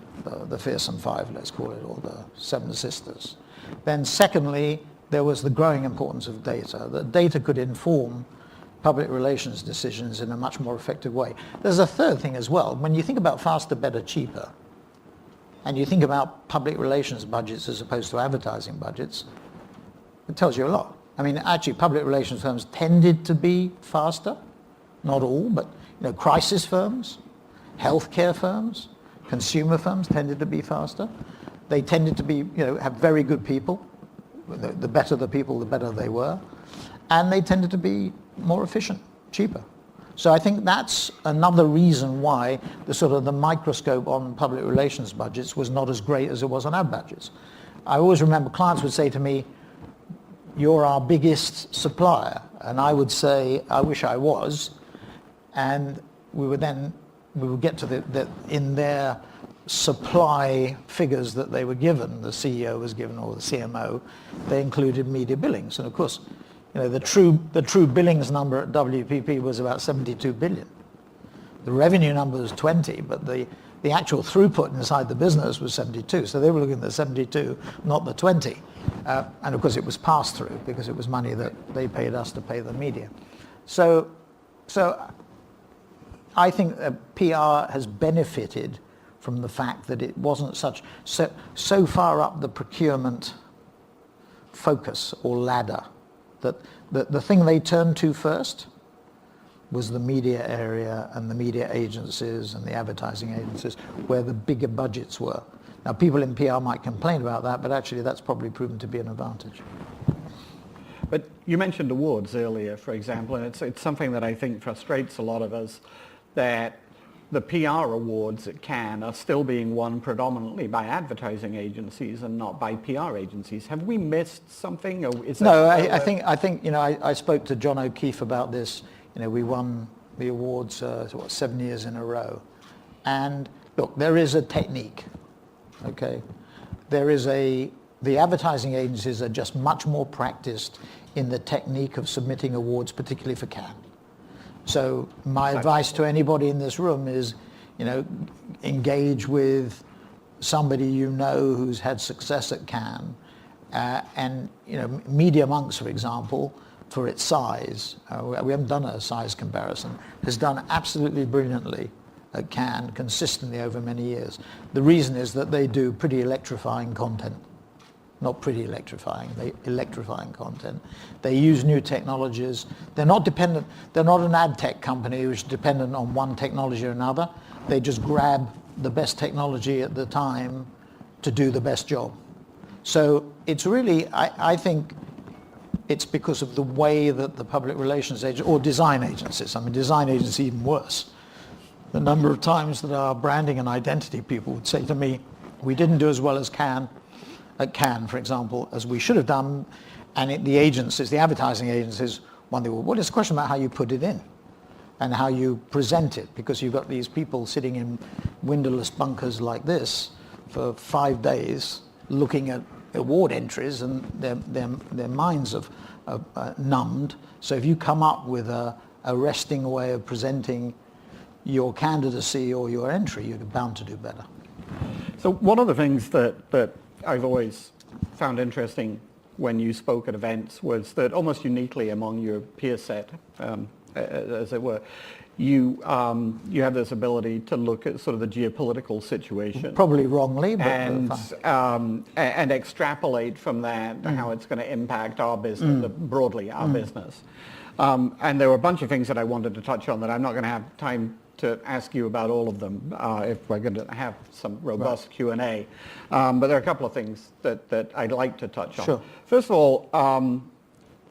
the fearsome five, let's call it, or the seven sisters. Then secondly, there was the growing importance of data. That data could inform public relations decisions in a much more effective way. There's a third thing as well. When you think about faster, better, cheaper, and you think about public relations budgets as opposed to advertising budgets, it tells you a lot. I mean, actually, public relations firms tended to be faster, not all, but crisis firms, healthcare firms, consumer firms tended to be faster. They tended to be, have very good people. The better the people, the better they were. And they tended to be more efficient, cheaper. So I think that's another reason why the microscope on public relations budgets was not as great as it was on ad budgets. I always remember clients would say to me, "You're our biggest supplier." And I would say, "I wish I was." And we would get to in their supply figures that they were given, the CEO was given, or the CMO, they included media billings. And of course, the true billings number at WPP was about 72 billion. The revenue number was 20, but the actual throughput inside the business was 72. So they were looking at the 72, not the 20. And of course it was passed through because it was money that they paid us to pay the media. So I think PR has benefited from the fact that it wasn't so far up the procurement focus or ladder that the thing they turned to first was the media area and the media agencies and the advertising agencies where the bigger budgets were. Now people in PR might complain about that, but actually that's probably proven to be an advantage. But you mentioned awards earlier, for example, and it's something that I think frustrates a lot of us, that the PR awards at Cannes are still being won predominantly by advertising agencies and not by PR agencies. Have we missed something? Or is no, I think I spoke to John O'Keefe about this. We won the awards 7 years in a row, and look, there is a technique. Okay, the advertising agencies are just much more practiced in the technique of submitting awards, particularly for Cannes. So my advice to anybody in this room is, engage with somebody who's had success at Cannes. And Media Monks, for example, for its size, we haven't done a size comparison, has done absolutely brilliantly at Cannes consistently over many years. The reason is that they do pretty electrifying content. Not pretty electrifying, electrifying content. They use new technologies. They're not an ad tech company which is dependent on one technology or another. They just grab the best technology at the time to do the best job. So it's really, I think it's because of the way that the public relations agents, or design agencies, design agencies even worse. The number of times that our branding and identity people would say to me, "We didn't do as well as at Cannes, for example, as we should have done," and the agencies, the advertising agencies, wonder, well, it's a question about how you put it in and how you present it, because you've got these people sitting in windowless bunkers like this for 5 days looking at award entries, and their minds have numbed. So if you come up with a resting way of presenting your candidacy or your entry, you're bound to do better. So one of the things that I've always found interesting when you spoke at events was that almost uniquely among your peer set, as it were, you have this ability to look at sort of the geopolitical situation. Probably wrongly, but and extrapolate from that how it's going to impact our business, broadly our business. And there were a bunch of things that I wanted to touch on that I'm not going to have time to ask you about all of them if we're going to have some robust Q&A. But there are a couple of things that I'd like to touch on. Sure. First of all,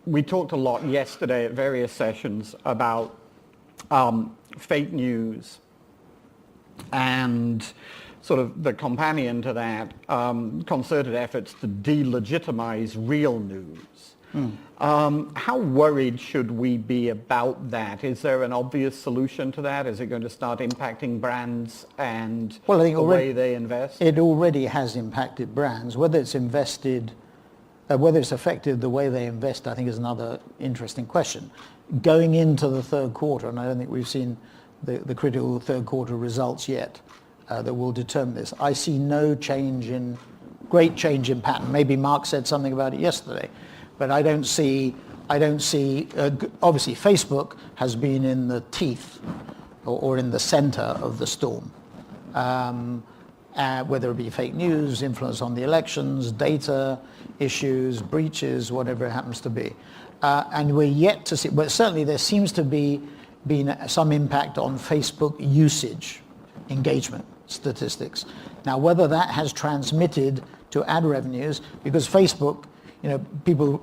we talked a lot yesterday at various sessions about fake news and sort of the companion to that, concerted efforts to delegitimize real news. How worried should we be about that? Is there an obvious solution to that? Is it going to start impacting brands and the way they invest? It already has impacted brands. Whether it's affected the way they invest, I think is another interesting question. Going into the third quarter, and I don't think we've seen the critical third quarter results yet that will determine this. I see no great change in pattern. Maybe Mark said something about it yesterday, but I don't see, obviously Facebook has been in the teeth or in the center of the storm. Whether it be fake news, influence on the elections, data issues, breaches, whatever it happens to be. And we're yet to see, but certainly there seems to be been some impact on Facebook usage, engagement statistics. Now, whether that has transmitted to ad revenues, because Facebook,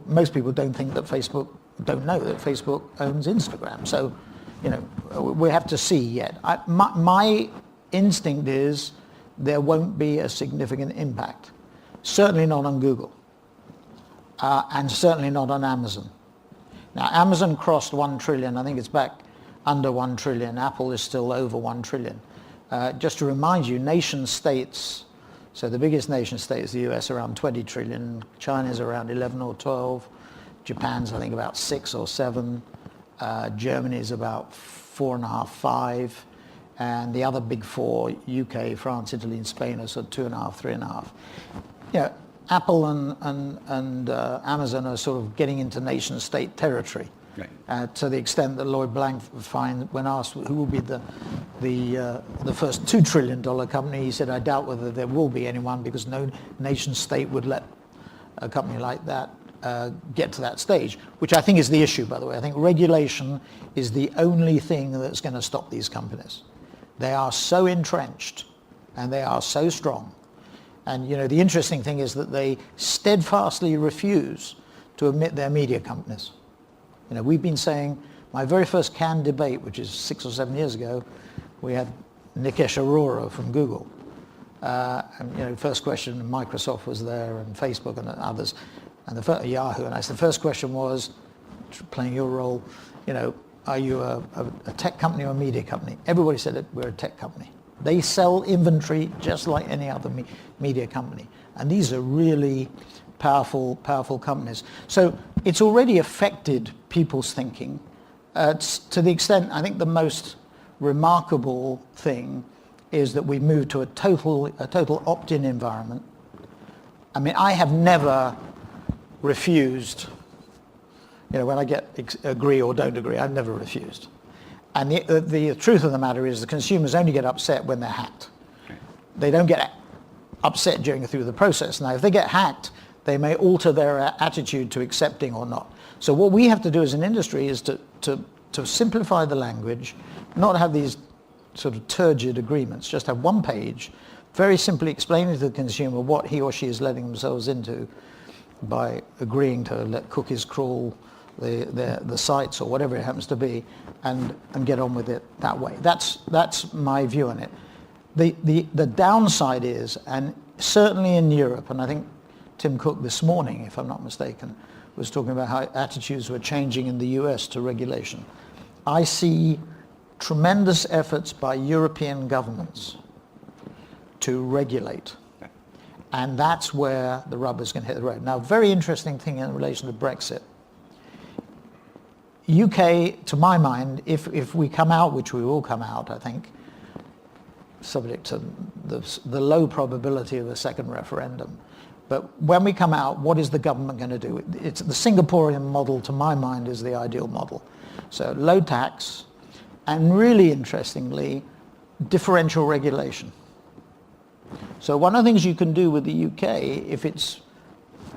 most people don't know that Facebook owns Instagram. So, we have to see yet. My instinct is there won't be a significant impact. Certainly not on Google. And certainly not on Amazon. Now, Amazon crossed 1 trillion. I think it's back under 1 trillion. Apple is still over 1 trillion. Just to remind you, nation states, so the biggest nation state is the US, around 20 trillion. China's around 11 or 12. Japan's, I think, about 6 or 7. Germany's about 4.5, 5. And the other big four, UK, France, Italy, and Spain, are sort of 2.5, 3.5. Apple and Amazon are sort of getting into nation state territory. Right. To the extent that Lloyd Blankfein, when asked who will be the first $2 trillion company, he said, I doubt whether there will be anyone, because no nation state would let a company like that get to that stage, which I think is the issue, by the way. I think regulation is the only thing that's going to stop these companies. They are so entrenched and they are so strong. And the interesting thing is that they steadfastly refuse to admit their media companies. We've been saying, my very first canned debate, which is 6 or 7 years ago, we had Nikesh Arora from Google. And first question, Microsoft was there, and Facebook and others, and Yahoo. And I said, the first question was, playing your role, are you a tech company or a media company? Everybody said that we're a tech company. They sell inventory just like any other media company. And these are really powerful companies. So it's already affected people's thinking to the extent, I think the most remarkable thing is that we moved to a total opt-in environment. I mean, I have never refused, when I get agree or don't agree, I've never refused. And the truth of the matter is the consumers only get upset when they're hacked. They don't get upset through the process. Now, if they get hacked, they may alter their attitude to accepting or not. So what we have to do as an industry is to simplify the language, not have these sort of turgid agreements, just have one page, very simply explaining to the consumer what he or she is letting themselves into by agreeing to let cookies crawl the sites or whatever it happens to be, and get on with it that way. That's my view on it. The downside is, and certainly in Europe, and I think Tim Cook this morning, if I'm not mistaken, was talking about how attitudes were changing in the US to regulation. I see tremendous efforts by European governments to regulate. And that's where the rubber's going to hit the road. Now, very interesting thing in relation to Brexit. UK, to my mind, if we come out, which we will come out, I think, subject to the low probability of a second referendum. But when we come out, what is the government going to do? It's the Singaporean model, to my mind, is the ideal model. So low tax, and really interestingly, differential regulation. So one of the things you can do with the UK, if it's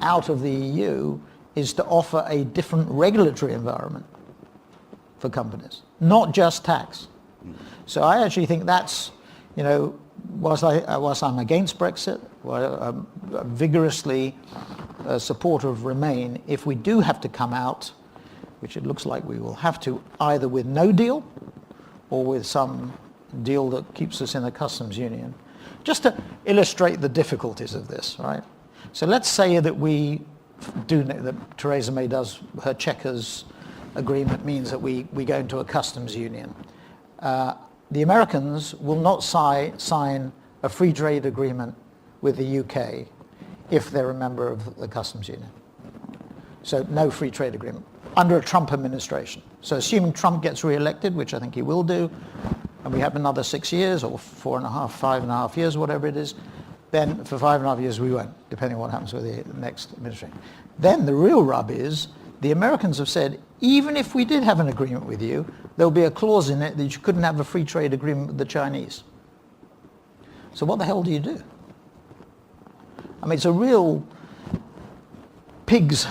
out of the EU, is to offer a different regulatory environment for companies, not just tax. So I actually think that's, whilst I'm against Brexit, I'm vigorously a supporter of Remain, if we do have to come out, which it looks like we will have to, either with no deal or with some deal that keeps us in a customs union, just to illustrate the difficulties of this, right? So let's say that we do, that Theresa May does, her Chequers agreement means that we go into a customs union. The Americans will not sign a free trade agreement with the UK if they're a member of the customs union. So no free trade agreement under a Trump administration. So assuming Trump gets re-elected, which I think he will do, and we have another 6 years or 4.5, 5.5 years, whatever it is, then for 5.5 years we won't, depending on what happens with the next administration. Then the real rub is, the Americans have said, even if we did have an agreement with you, there'll be a clause in it that you couldn't have a free trade agreement with the Chinese. So what the hell do you do? I mean, it's a real pig's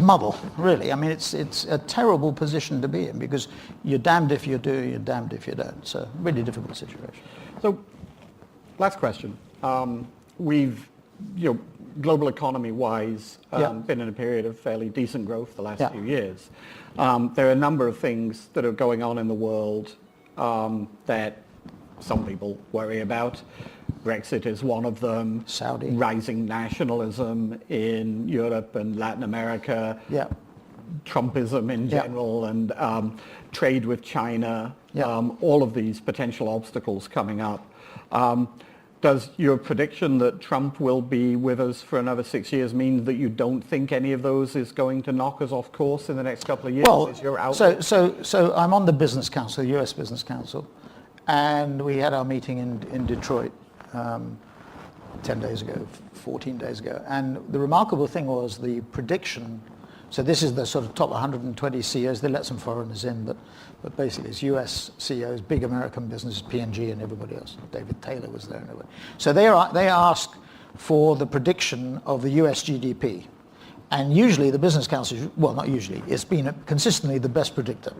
muddle, really. I mean, it's a terrible position to be in, because you're damned if you do, you're damned if you don't. It's a really difficult situation. So, last question. We've, global economy-wise, been in a period of fairly decent growth the last few years. There are a number of things that are going on in the world that some people worry about. Brexit is one of them. Saudi. Rising nationalism in Europe and Latin America. Yeah. Trumpism in general, and trade with China. Yeah. All of these potential obstacles coming up. Does your prediction that Trump will be with us for another 6 years mean that you don't think any of those is going to knock us off course in the next couple of years? Well, is your outlook? so I'm on the Business Council, the US Business Council, and we had our meeting in Detroit 10 days ago, 14 days ago. And the remarkable thing was the prediction. So this is the sort of top 120 CEOs. They let some foreigners in, but basically it's US CEOs, big American businesses, P&G and everybody else. David Taylor was there and everybody. So they ask for the prediction of the US GDP. And usually the Business Council, well, not usually, it's been consistently the best predictor,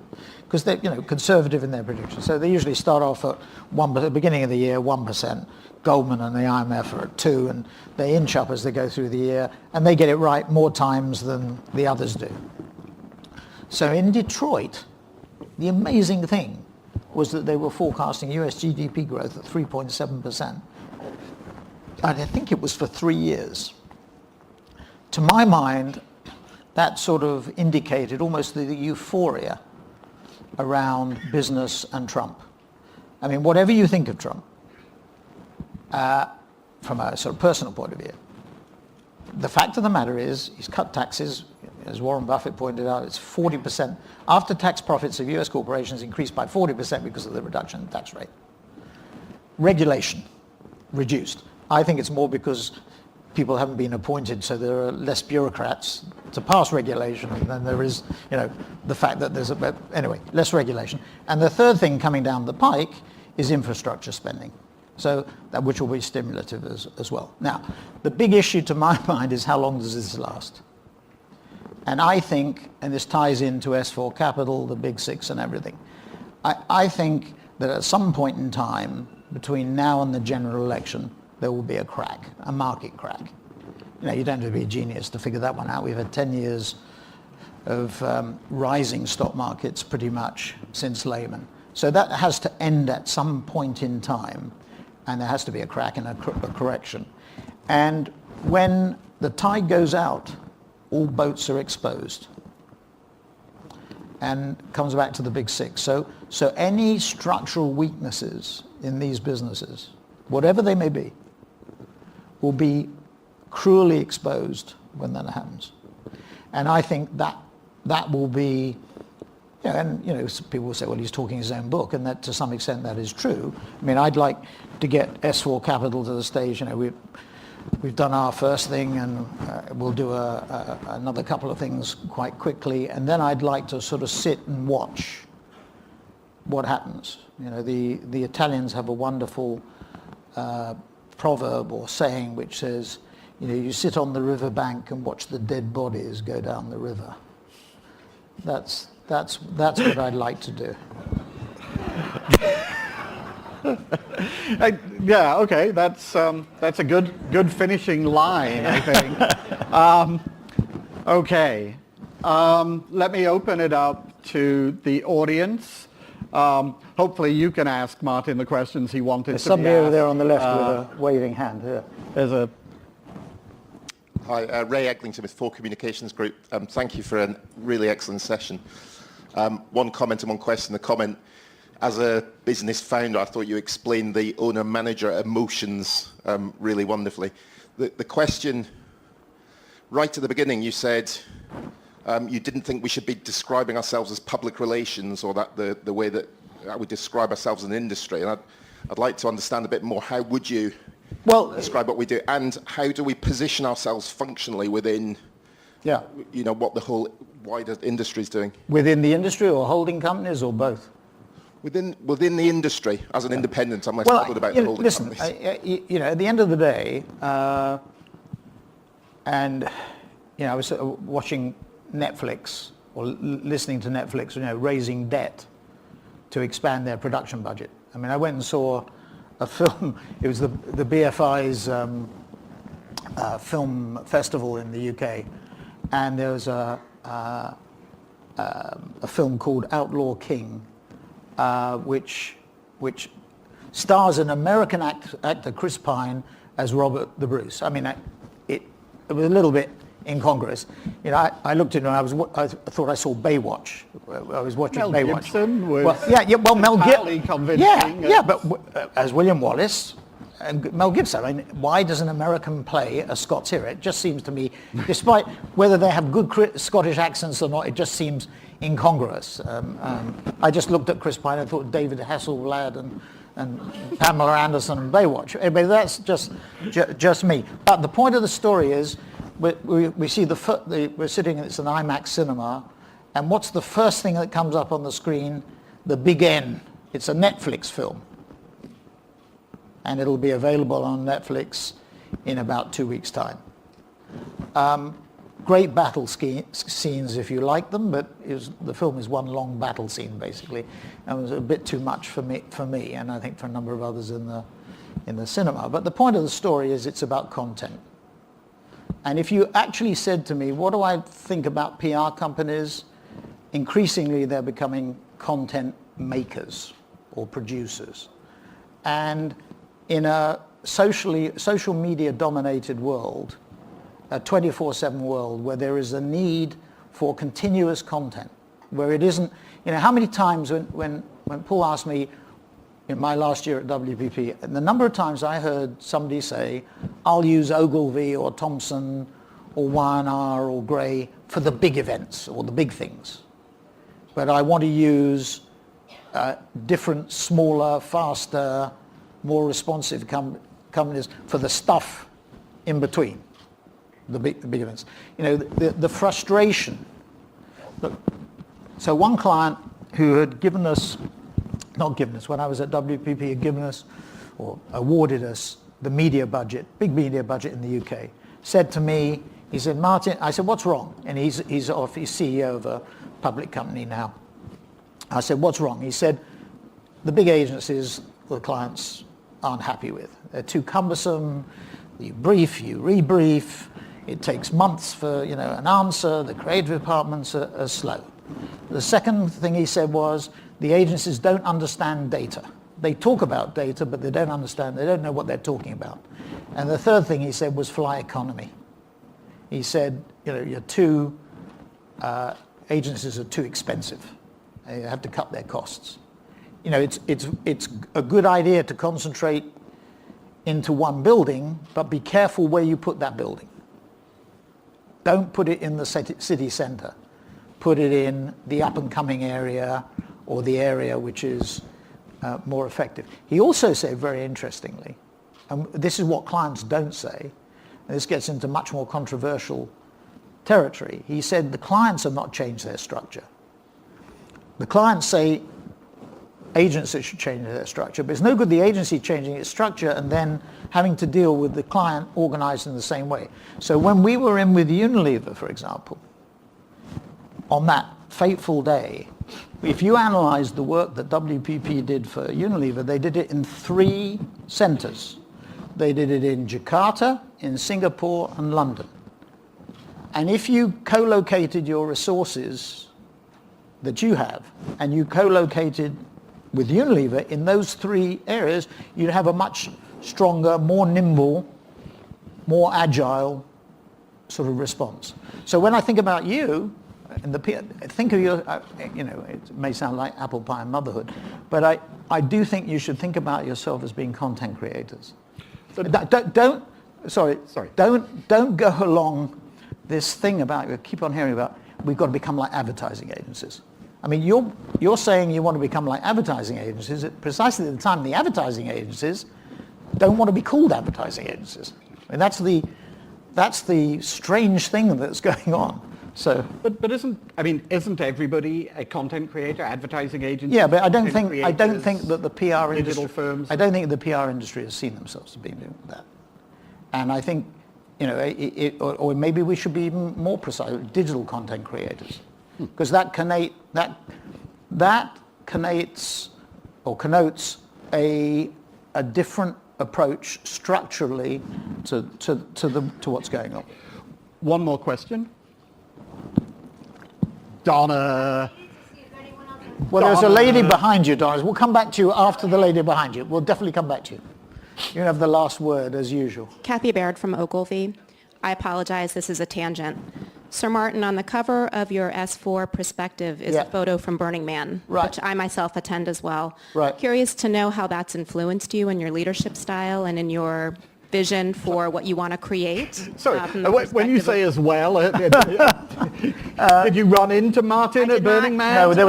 because they're conservative in their predictions. So they usually start off at the beginning of the year, 1%. Goldman and the IMF are at 2%, and they inch up as they go through the year, and they get it right more times than the others do. So in Detroit, the amazing thing was that they were forecasting US GDP growth at 3.7%. And I think it was for 3 years. To my mind, that sort of indicated almost the euphoria around business and Trump. I mean, whatever you think of Trump, from a sort of personal point of view, the fact of the matter is he's cut taxes. As Warren Buffett pointed out, it's 40%. After-tax profits of US corporations increased by 40% because of the reduction in tax rate. Regulation reduced. I think it's more because people haven't been appointed, so there are less bureaucrats to pass regulation than there is, the fact that there's less regulation. And the third thing coming down the pike is infrastructure spending. So that, which will be stimulative as well. Now, the big issue to my mind is how long does this last? And I think, and this ties into S4 Capital, the Big Six and everything, I think that at some point in time, between now and the general election, there will be a crack, a market crack. You don't have to be a genius to figure that one out. We've had 10 years of rising stock markets pretty much since Lehman. So that has to end at some point in time, and there has to be a crack and a correction. And when the tide goes out, all boats are exposed. And comes back to the Big Six. So any structural weaknesses in these businesses, whatever they may be, will be cruelly exposed when that happens. And I think that will be, people will say, well, he's talking his own book, and that to some extent that is true. I mean, I'd like to get S4 Capital to the stage, we've done our first thing, and we'll do another couple of things quite quickly, and then I'd like to sort of sit and watch what happens. The Italians have a wonderful proverb or saying which says, you sit on the riverbank and watch the dead bodies go down the river. That's what I'd like to do. Yeah, okay, that's a good finishing line, I think. Okay, let me open it up to the audience. Hopefully you can ask Martin the questions he wanted to be asked. Somebody over there on the left with a waving hand here. There's a... Hi, Ray Eglinton with 4 Communications Group. Thank you for a really excellent session. One comment and one question. The comment, as a business founder, I thought you explained the owner-manager emotions really wonderfully. The question, right at the beginning, you said you didn't think we should be describing ourselves as public relations, or that the way that how we describe ourselves as an industry, and I'd like to understand a bit more. How would you describe what we do, and how do we position ourselves functionally within, what the whole wider industry is doing? Within the industry or holding companies or both? Within the industry, as an independent, I'm less bothered about the holding companies. At the end of the day, I was watching Netflix or listening to Netflix, raising debt to expand their production budget. I mean, I went and saw a film. It was the BFI's film festival in the UK, and there was a film called Outlaw King, which stars an American actor, Chris Pine, as Robert the Bruce. I mean, it was a little bit incongruous. I looked at it and I thought I saw Baywatch. I was watching Mel Baywatch. Gibson was Mel Gibson. convincing. But as William Wallace and Mel Gibson. I mean, why does an American play a Scots hero? It just seems to me, despite whether they have good Scottish accents or not, it just seems incongruous. I just looked at Chris Pine and thought David Hasselblad and Pamela Anderson and Baywatch. But that's just me. But the point of the story is, we see we're sitting, it's an IMAX cinema, and what's the first thing that comes up on the screen? The big N. It's a Netflix film. And it'll be available on Netflix in about 2 weeks' time. Great battle scenes if you like them, but the film is one long battle scene basically, and it was a bit too much for me, and I think for a number of others in the cinema. But the point of the story is it's about content. And if you actually said to me, what do I think about PR companies? Increasingly, they're becoming content makers or producers. And in a social media dominated world, a 24/7 world where there is a need for continuous content, where it isn't, how many times when Paul asked me in my last year at WPP, and the number of times I heard somebody say, I'll use Ogilvy or Thompson or Y&R or Gray for the big events or the big things. But I want to use different, smaller, faster, more responsive companies for the stuff in between, the big events. The frustration. Look, so one client who had when I was at WPP, had given us or awarded us the media budget, big media budget in the UK, said to me, he said, Martin, I said, what's wrong? And he's CEO of a public company now. I said, what's wrong? He said, the big agencies the clients aren't happy with. They're too cumbersome. You brief, you rebrief. It takes months for an answer. The creative departments are slow. The second thing he said was, the agencies don't understand data. They talk about data, but they don't understand. They don't know what they're talking about. And the third thing he said was fly economy. He said, agencies are too expensive. They have to cut their costs. It's a good idea to concentrate into one building, but be careful where you put that building. Don't put it in the city centre. Put it in the up-and-coming area or the area which is more effective. He also said, very interestingly, and this is what clients don't say, and this gets into much more controversial territory, he said the clients have not changed their structure. The clients say agencies should change their structure, but it's no good the agency changing its structure and then having to deal with the client organised in the same way. So when we were in with Unilever, for example, on that fateful day, if you analyse the work that WPP did for Unilever, they did it in 3 centres. They did it in Jakarta, in Singapore and London. And if you co-located your resources that you have, and you co-located with Unilever in those 3 areas, you'd have a much stronger, more nimble, more agile sort of response. So when I think about you, and think of your, it may sound like apple pie and motherhood, but I do think you should think about yourself as being content creators. So don't go along this thing about, we keep on hearing about, we've got to become like advertising agencies. I mean, you're saying you want to become like advertising agencies at precisely the time the advertising agencies don't want to be called advertising agencies. I mean, that's the strange thing that's going on. So, but isn't everybody a content creator, advertising agency? yeah, but I don't think that the PR digital industry, firms. I don't think the PR industry has seen themselves as being doing that. And I think, or maybe we should be even more precise, digital content creators, because that connotes a different approach structurally to what's going on. One more question. Donna. Well, there's a lady behind you, Doris. We'll come back to you after the lady behind you. We'll definitely come back to you. You have the last word, as usual. Kathy Baird from Ogilvy. I apologize, this is a tangent. Sir Martin, on the cover of your S4 perspective is a photo from Burning Man, which I myself attend as well. Right. Curious to know how that's influenced you in your leadership style and in your vision for what you want to create. Sorry, when you say as well, did you run into Martin at Burning Man? No, there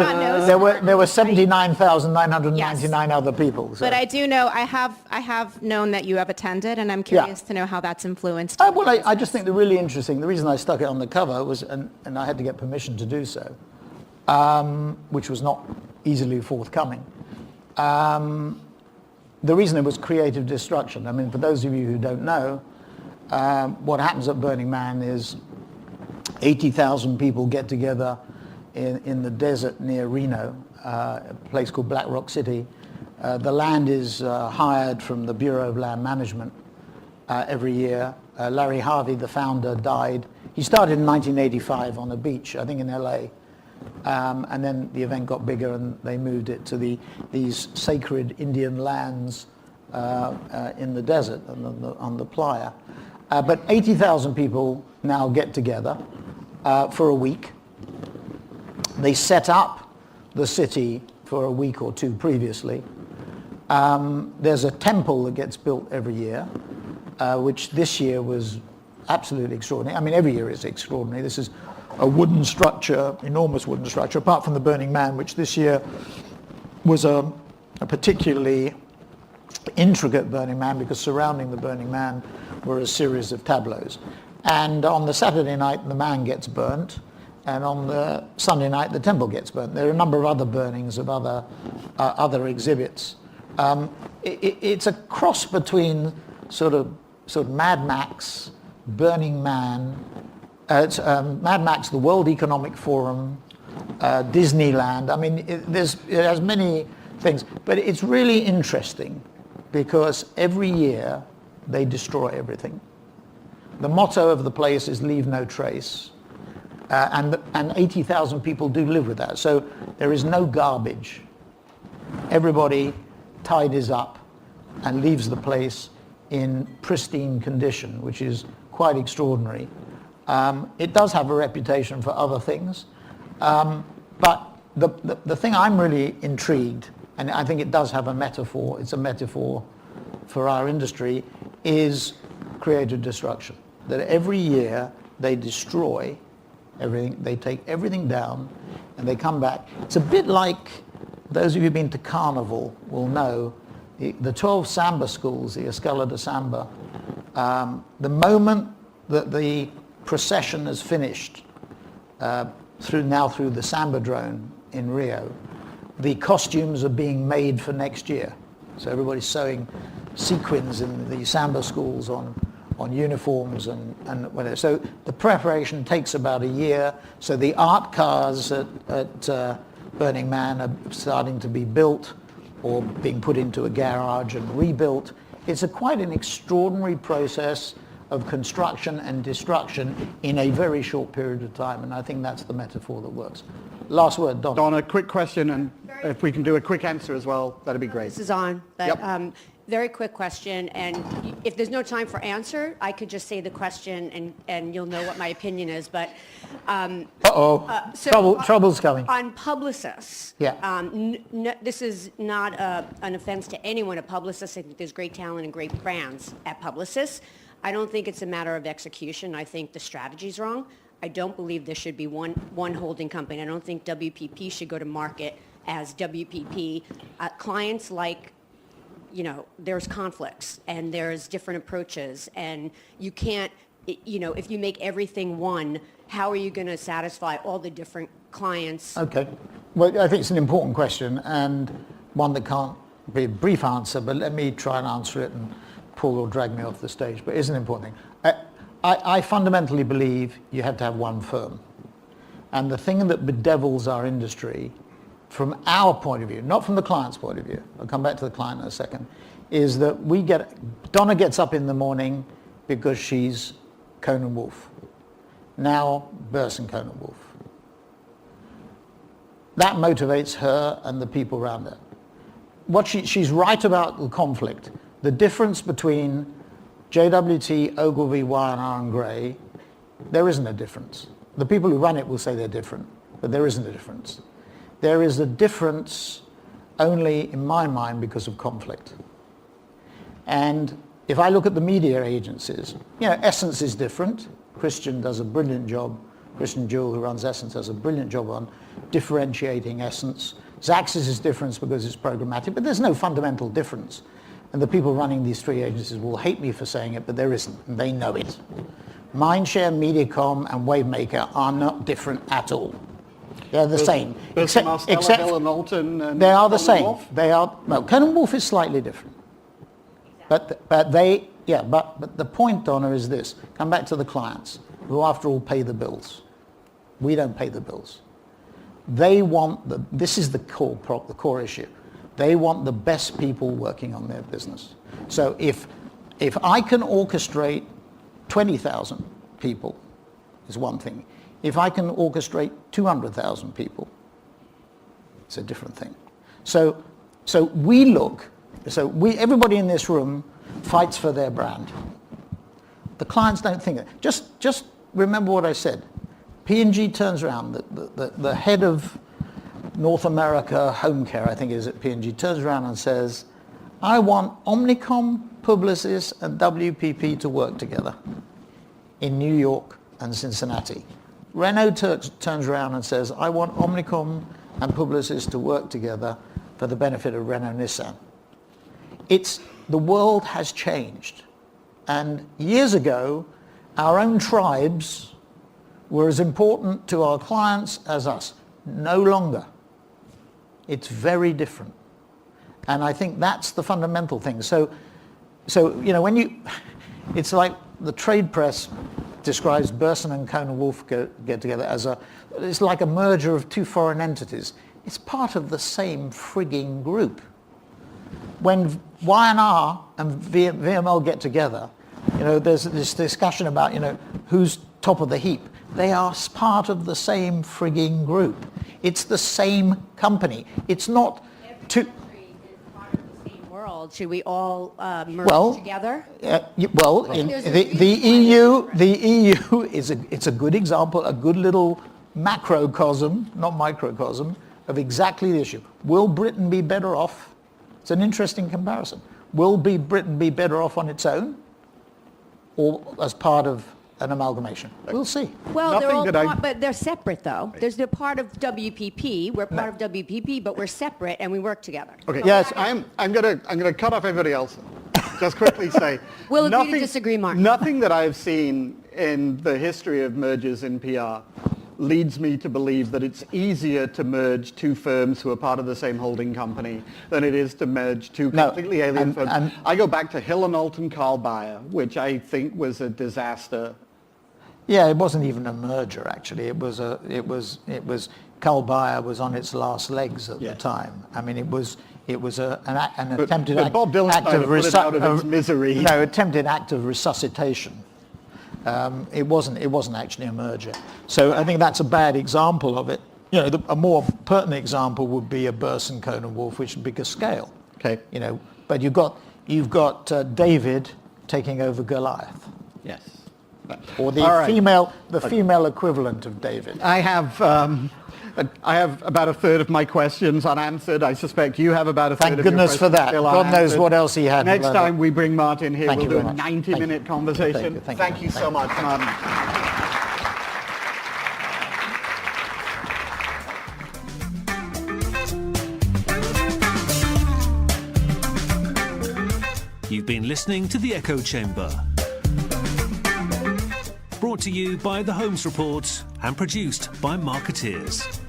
were 79,999 other people. So. But I do know, I have known that you have attended, and I'm curious to know how that's influenced. Well, I just think the reason I stuck it on the cover was, and I had to get permission to do so, which was not easily forthcoming. The reason it was creative destruction. I mean, for those of you who don't know, what happens at Burning Man is 80,000 people get together in the desert near Reno, a place called Black Rock City. The land is hired from the Bureau of Land Management every year. Larry Harvey, the founder, died. He started in 1985 on a beach, I think in LA. And then the event got bigger and they moved it to these sacred Indian lands in the desert and on the playa. But 80,000 people now get together for a week. They set up the city for a week or two previously. There's a temple that gets built every year, which this year was absolutely extraordinary. I mean, every year is extraordinary. This is a wooden structure, enormous wooden structure, apart from the Burning Man, which this year was a particularly intricate Burning Man, because surrounding the Burning Man were a series of tableaus. And on the Saturday night, the man gets burnt, and on the Sunday night, the temple gets burnt. There are a number of other burnings of other exhibits. It's a cross between sort of Mad Max, Burning Man, Mad Max, the World Economic Forum, Disneyland. I mean, it has many things, but it's really interesting because every year they destroy everything. The motto of the place is "Leave no trace," and 80,000 people do live with that. So there is no garbage. Everybody tidies up and leaves the place in pristine condition, which is quite extraordinary. It does have a reputation for other things, but the thing I'm really intrigued, and I think it does have a metaphor, it's a metaphor for our industry, is creative destruction. That every year they destroy everything, they take everything down, and they come back. It's a bit like, those of you who've been to Carnival will know, the 12 samba schools, the Escola de Samba, the moment that the procession is finished through the Samba drone in Rio, the costumes are being made for next year. So everybody's sewing sequins in the Samba schools on uniforms and whatever. So the preparation takes about a year. So the art cars at Burning Man are starting to be built or being put into a garage and rebuilt. It's quite an extraordinary process of construction and destruction in a very short period of time, and I think that's the metaphor that works. Last word, Don. Donna, quick question, and if we can do a quick answer as well, that'd be great. This is on, but Yep. Very quick question, and if there's no time for answer, I could just say the question and you'll know what my opinion is, but... Trouble's coming. On publicists, this is not an offense to anyone at publicists. I think there's great talent and great brands at publicists. I don't think it's a matter of execution. I think the strategy's wrong. I don't believe there should be one holding company. I don't think WPP should go to market as WPP. Clients like, there's conflicts and there's different approaches, and you can't, if you make everything one, how are you going to satisfy all the different clients? Okay. Well, I think it's an important question, and one that can't be a brief answer, but let me try and answer it, and Paul will drag me off the stage, but it's an important thing. I fundamentally believe you have to have one firm. And the thing that bedevils our industry, from our point of view, not from the client's point of view, I'll come back to the client in a second, is that Donna gets up in the morning because she's Conan Wolf. Now Burson Conan Wolf. That motivates her and the people around her. She's right about the conflict. The difference between JWT, Ogilvy, Y&R and Gray, there isn't a difference. The people who run it will say they're different, but there isn't a difference. There is a difference only, in my mind, because of conflict. And if I look at the media agencies, Essence is different. Christian does a brilliant job. Christian Jewell, who runs Essence, does a brilliant job on differentiating Essence. Xaxis is different because it's programmatic, but there's no fundamental difference. And the people running these three agencies will hate me for saying it, but there isn't, and they know it. Mindshare, Mediacom, and Wavemaker are not different at all. They're the same. Except Hill and Alton and they are the Conan same. Wolf? Conan Wolf is slightly different. But the point, Donna, is this. Come back to the clients, who after all pay the bills. We don't pay the bills. They want this is the core issue. They want the best people working on their business. So if I can orchestrate 20,000 people, is one thing. If I can orchestrate 200,000 people, it's a different thing. So everybody in this room fights for their brand. The clients don't think that. Just remember what I said. P&G turns around, the head of North America Home Care, I think it is at P&G, turns around and says, I want Omnicom, Publicis and WPP to work together in New York and Cincinnati. Renault turns around and says, I want Omnicom and Publicis to work together for the benefit of Renault Nissan. The world has changed. And years ago, our own tribes were as important to our clients as us. No longer. It's very different. And I think that's the fundamental thing. So it's like the trade press describes Burson and Conan Wolf get together it's like a merger of two foreign entities. It's part of the same frigging group. When Y&R and VML get together, there's this discussion about, who's top of the heap. They are part of the same frigging group. It's the same company. It's not two. Every country is part of the same world. Should we all merge together? The EU it's a good example, a good little macrocosm, not microcosm, of exactly the issue. Will Britain be better off? It's an interesting comparison. Will Britain be better off on its own, or as part of an amalgamation? We'll see. Well, but they're separate though. They're part of WPP. We're part of WPP, but we're separate and we work together. Okay. Yes, I'm gonna cut off everybody else. Just quickly say. We'll agree to disagree, Mark. Nothing that I've seen in the history of mergers in PR leads me to believe that it's easier to merge two firms who are part of the same holding company than it is to merge two completely alien firms. I go back to Hill and Alton Carl Bayer, which I think was a disaster. Yeah, it wasn't even a merger actually. It was Carl Bayer was on its last legs at the time. I mean, it was an attempted act of misery. No, attempted act of resuscitation. It wasn't actually a merger. So I think that's a bad example of it. A more pertinent example would be a Burson Conan Wolf, which is bigger scale. Okay. But you've got David taking over Goliath. Yes. Or the female equivalent of David. I have about a third of my questions unanswered. I suspect you have about a third of your questions still unanswered. Thank goodness for that. God knows what else he had. Next time we bring Martin here, we'll do a much. 90-minute conversation. Thank you so much, Martin. been listening to The Echo Chamber. Brought to you by the Holmes Report and produced by Marketeers.